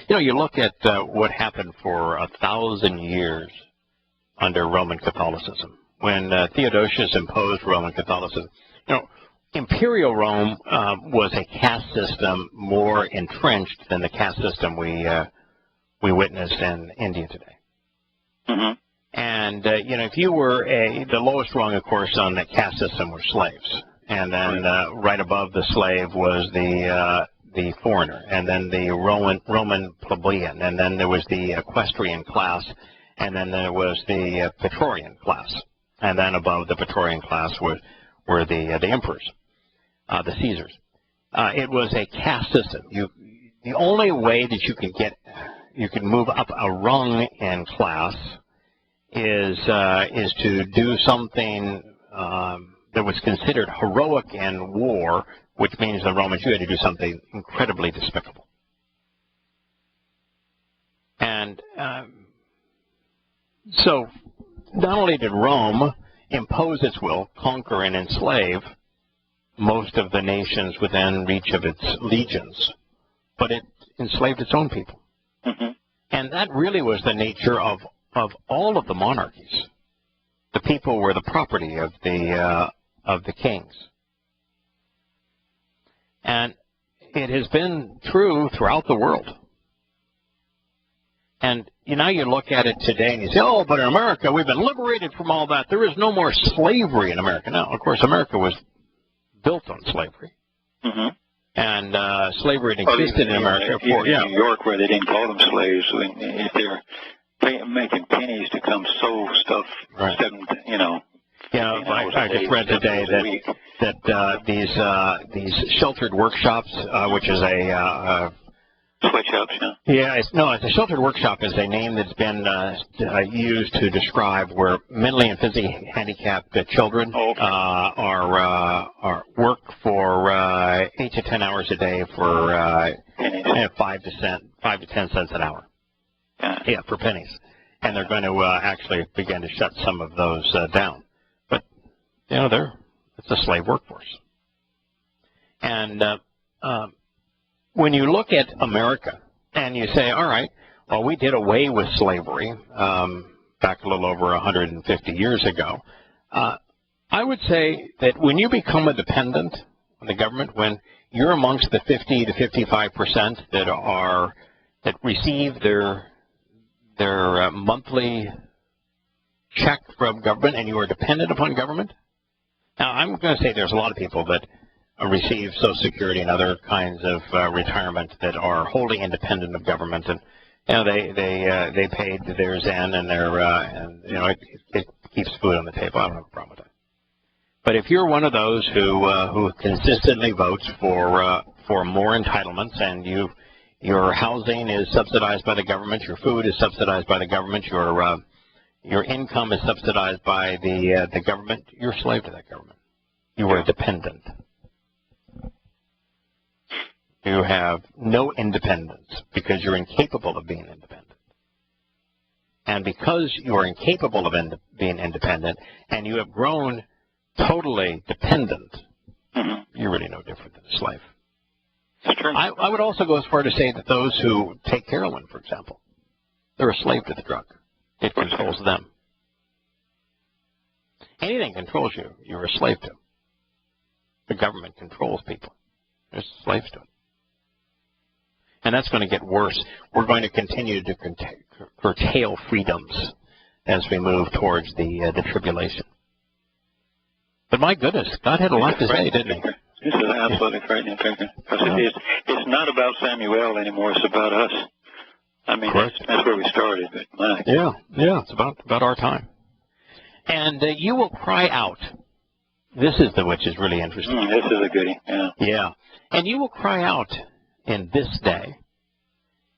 You know, you look at what happened for 1,000 years under Roman Catholicism. When Theodosius imposed Roman Catholicism, you know, Imperial Rome was a caste system more entrenched than the caste system we witness in India today. Mm-hmm. And, you know, if you were the lowest rung, of course, on the caste system were slaves. And then right above the slave was the foreigner, and then the Roman plebeian, and then there was the equestrian class, and then there was the Praetorian class. And then above the Praetorian class were the emperors, the Caesars. It was a caste system. The only way that you can move up a rung in class is to do something that was considered heroic in war, which means the Romans, you had to do something incredibly despicable. And so not only did Rome impose its will, conquer and enslave most of the nations within reach of its legions, but it enslaved its own people. Mm-hmm. And that really was the nature of all of the monarchies. The people were the property of the kings. And it has been true throughout the world. And now you look at it today and you say, oh, but in America, we've been liberated from all that. There is no more slavery in America. Now, of course, America was built on slavery. Mm-hmm. And slavery had existed in America for in New York, where they didn't call them slaves. If they're making pennies to come sew stuff, right. I just read today that these sheltered workshops, which is a sweatshops, it's a sheltered workshop is a name that's been used to describe where mentally and physically handicapped children are work for 8 to 10 hours a day for 5 to 10 cents an hour. Yeah, for pennies. And they're going to actually begin to shut some of those down. But it's a slave workforce. And when you look at America and you say, all right, well, we did away with slavery back a little over 150 years ago, I would say that when you become a dependent on the government, when you're amongst the 50 to 55% that receive their monthly check from government and you are dependent upon government. Now, I'm going to say there's a lot of people that receive Social Security and other kinds of retirement that are wholly independent of government, and they paid theirs in, and it keeps food on the table. I don't have a problem with that. But if you're one of those who consistently votes for more entitlements, and your housing is subsidized by the government, your food is subsidized by the government, your income is subsidized by the government, you're a slave to that government. You are dependent. You have no independence because you're incapable of being independent. And because you are incapable of being independent and you have grown totally dependent, you're really no different than a slave. That's true. I would also go as far to say that those who take heroin, for example, they're a slave to the drug. It controls them. Anything controls you, you're a slave to. The government controls people. They're slaves to it. And that's going to get worse. We're going to continue to curtail freedoms as we move towards the tribulation. But my goodness, God had a lot to say, didn't he? This is absolutely frightening, because it's not about Samuel anymore. It's about us. I mean, that's where we started. But it's about our time. And you will cry out. This is which is really interesting. This is a goodie. Yeah. And you will cry out in this day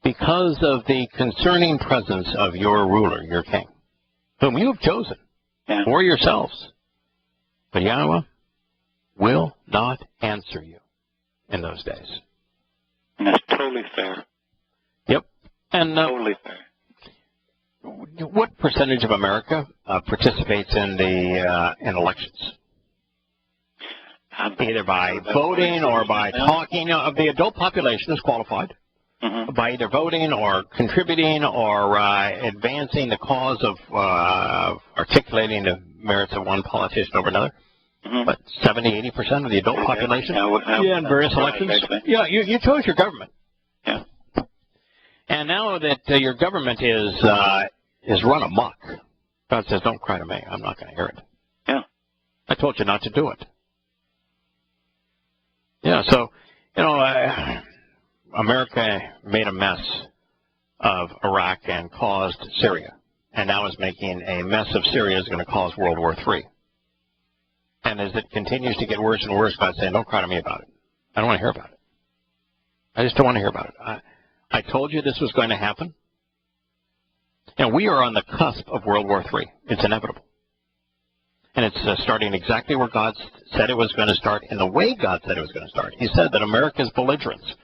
because of the concerning presence of your ruler, your king, whom you have chosen for yourselves. But Yahowah will not answer you in those days. And that's totally fair. Yep. And totally fair. What percentage of America participates in elections? Either by voting or by talking. The adult population is qualified by either voting or contributing or advancing the cause of articulating the merits of one politician over another. But 70-80% of the adult population, in various elections. Yeah, you chose your government. Yeah. And now that your government is run amok, God says, "Don't cry to me. I'm not going to hear it." Yeah. I told you not to do it. Yeah. So, America made a mess of Iraq and caused Syria, and now is making a mess of Syria is going to cause World War III. And as it continues to get worse and worse, God's saying, "Don't cry to me about it. I don't want to hear about it. I just don't want to hear about it. I told you this was going to happen." We are on the cusp of World War III. It's inevitable. And it's starting exactly where God said it was going to start, in the way God said it was going to start. He said that America's belligerence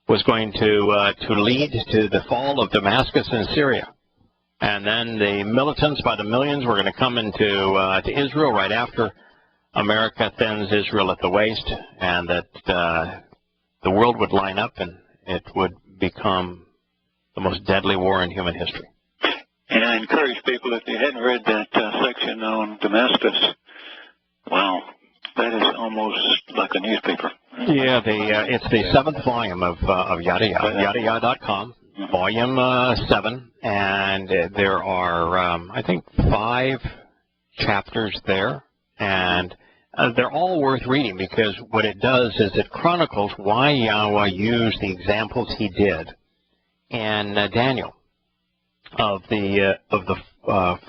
was going to lead to the fall of Damascus and Syria. And then the militants by the millions were going to come into to Israel right after America thins Israel at the waist, and that the world would line up and it would become the most deadly war in human history. And I encourage people, if you hadn't read that section on Damascus, wow, that is almost like a newspaper. Yeah, it's the 7th volume of Yada Yada, Yahowah.com, volume 7, and there are, I think, 5 chapters there, and they're all worth reading, because what it does is it chronicles why Yahowah used the examples he did in Daniel of the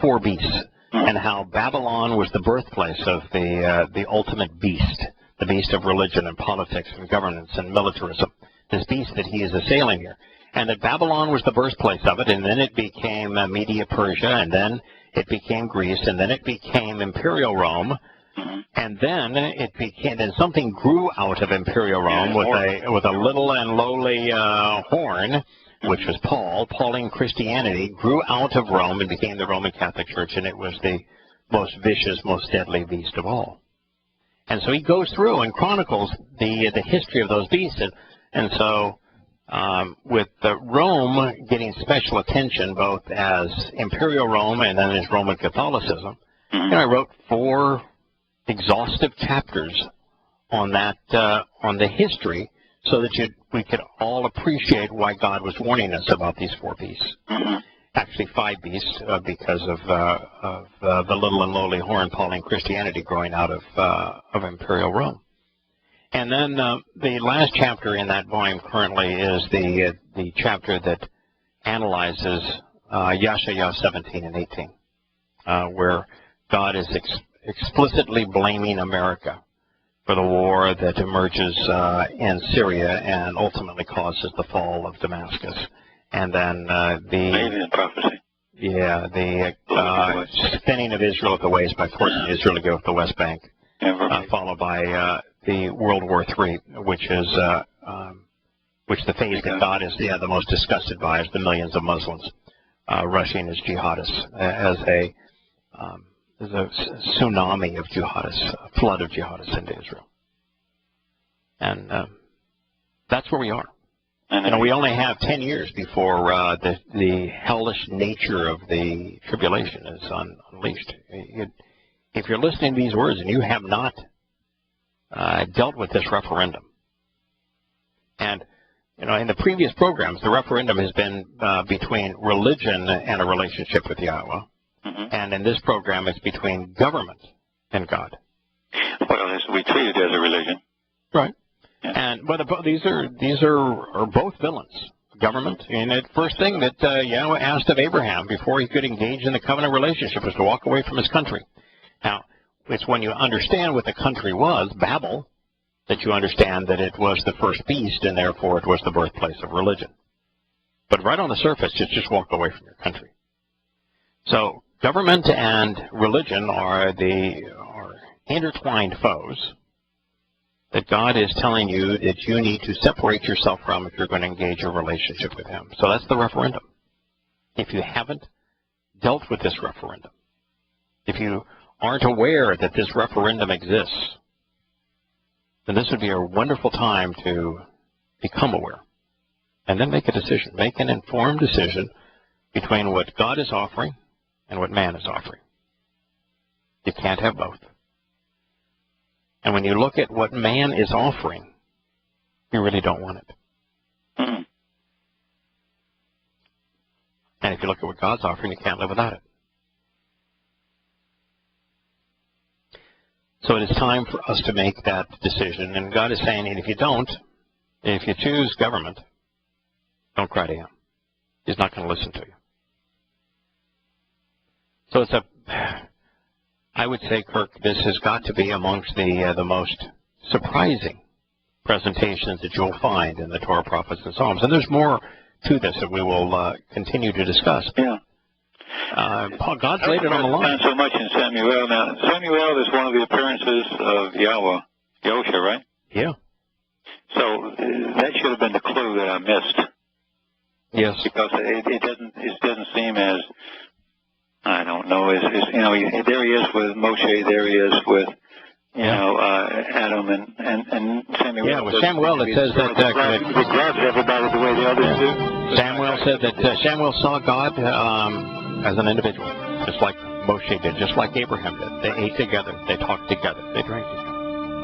four beasts, and how Babylon was the birthplace of the ultimate beast, the beast of religion and politics and governance and militarism, this beast that he is assailing here. And that Babylon was the birthplace of it, and then it became Media Persia, and then it became Greece, and then it became Imperial Rome, and then it became, then something grew out of Imperial Rome with a little and lowly horn, which was Paul. Pauline Christianity grew out of Rome and became the Roman Catholic Church, and it was the most vicious, most deadly beast of all. And so he goes through and chronicles the history of those beasts, and so with Rome getting special attention, both as Imperial Rome and then as Roman Catholicism, and I wrote 4 exhaustive chapters on that, on the history, so that we could all appreciate why God was warning us about these 4 beasts. Actually 5 beasts, because of the little and lowly horn, Pauline Christianity growing out of Imperial Rome. And then the last chapter in that volume currently is the chapter that analyzes Yahowah 17 and 18, where God is explicitly blaming America for the war that emerges in Syria and ultimately causes the fall of Damascus. And then the spinning of Israel at the waist by forcing Israel to go with the West Bank, followed by the World War III, which is which the phase that God is the most disgusted by is the millions of Muslims rushing as jihadists, as a tsunami of jihadists, a flood of jihadists into Israel. And that's where we are. And we only have 10 years before the hellish nature of the tribulation is unleashed. If you're listening to these words and you have not dealt with this referendum, and in the previous programs, the referendum has been between religion and a relationship with Yahowah. And in this program, it's between government and God. Well, we treat it as a religion. Right. And but these are both villains. Government, and the first thing that Yahowah asked of Abraham before he could engage in the covenant relationship was to walk away from his country. Now, it's when you understand what the country was, Babel, that you understand that it was the first beast, and therefore it was the birthplace of religion. But right on the surface, it's just walk away from your country. So government and religion are intertwined foes that God is telling you that you need to separate yourself from if you're going to engage a relationship with Him. So that's the referendum. If you haven't dealt with this referendum, if you aren't aware that this referendum exists, then this would be a wonderful time to become aware and then make a decision, make an informed decision between what God is offering and what man is offering. You can't have both. And when you look at what man is offering, you really don't want it. And if you look at what God's offering, you can't live without it. So it is time for us to make that decision. And God is saying, and if you don't, if you choose government, don't cry to Him. He's not going to listen to you. So I would say, Kirk, this has got to be amongst the most surprising presentations that you'll find in the Torah, Prophets, and Psalms. And there's more to this that we will continue to discuss. Yeah. God's laid it on the line. Not so much in Samuel. Now, Samuel is one of the appearances of Yahowah, Yahushua, right? Yeah. So that should have been the clue that I missed. Yes. Because it doesn't seem as, I don't know, there he is with Moshe, there he is with, Adam and Samuel. Yeah, with Samuel it says that he grabs everybody the way the others do. Samuel said that Samuel saw God as an individual, just like Moshe did, just like Abraham did. They ate together, they talked together, they drank together.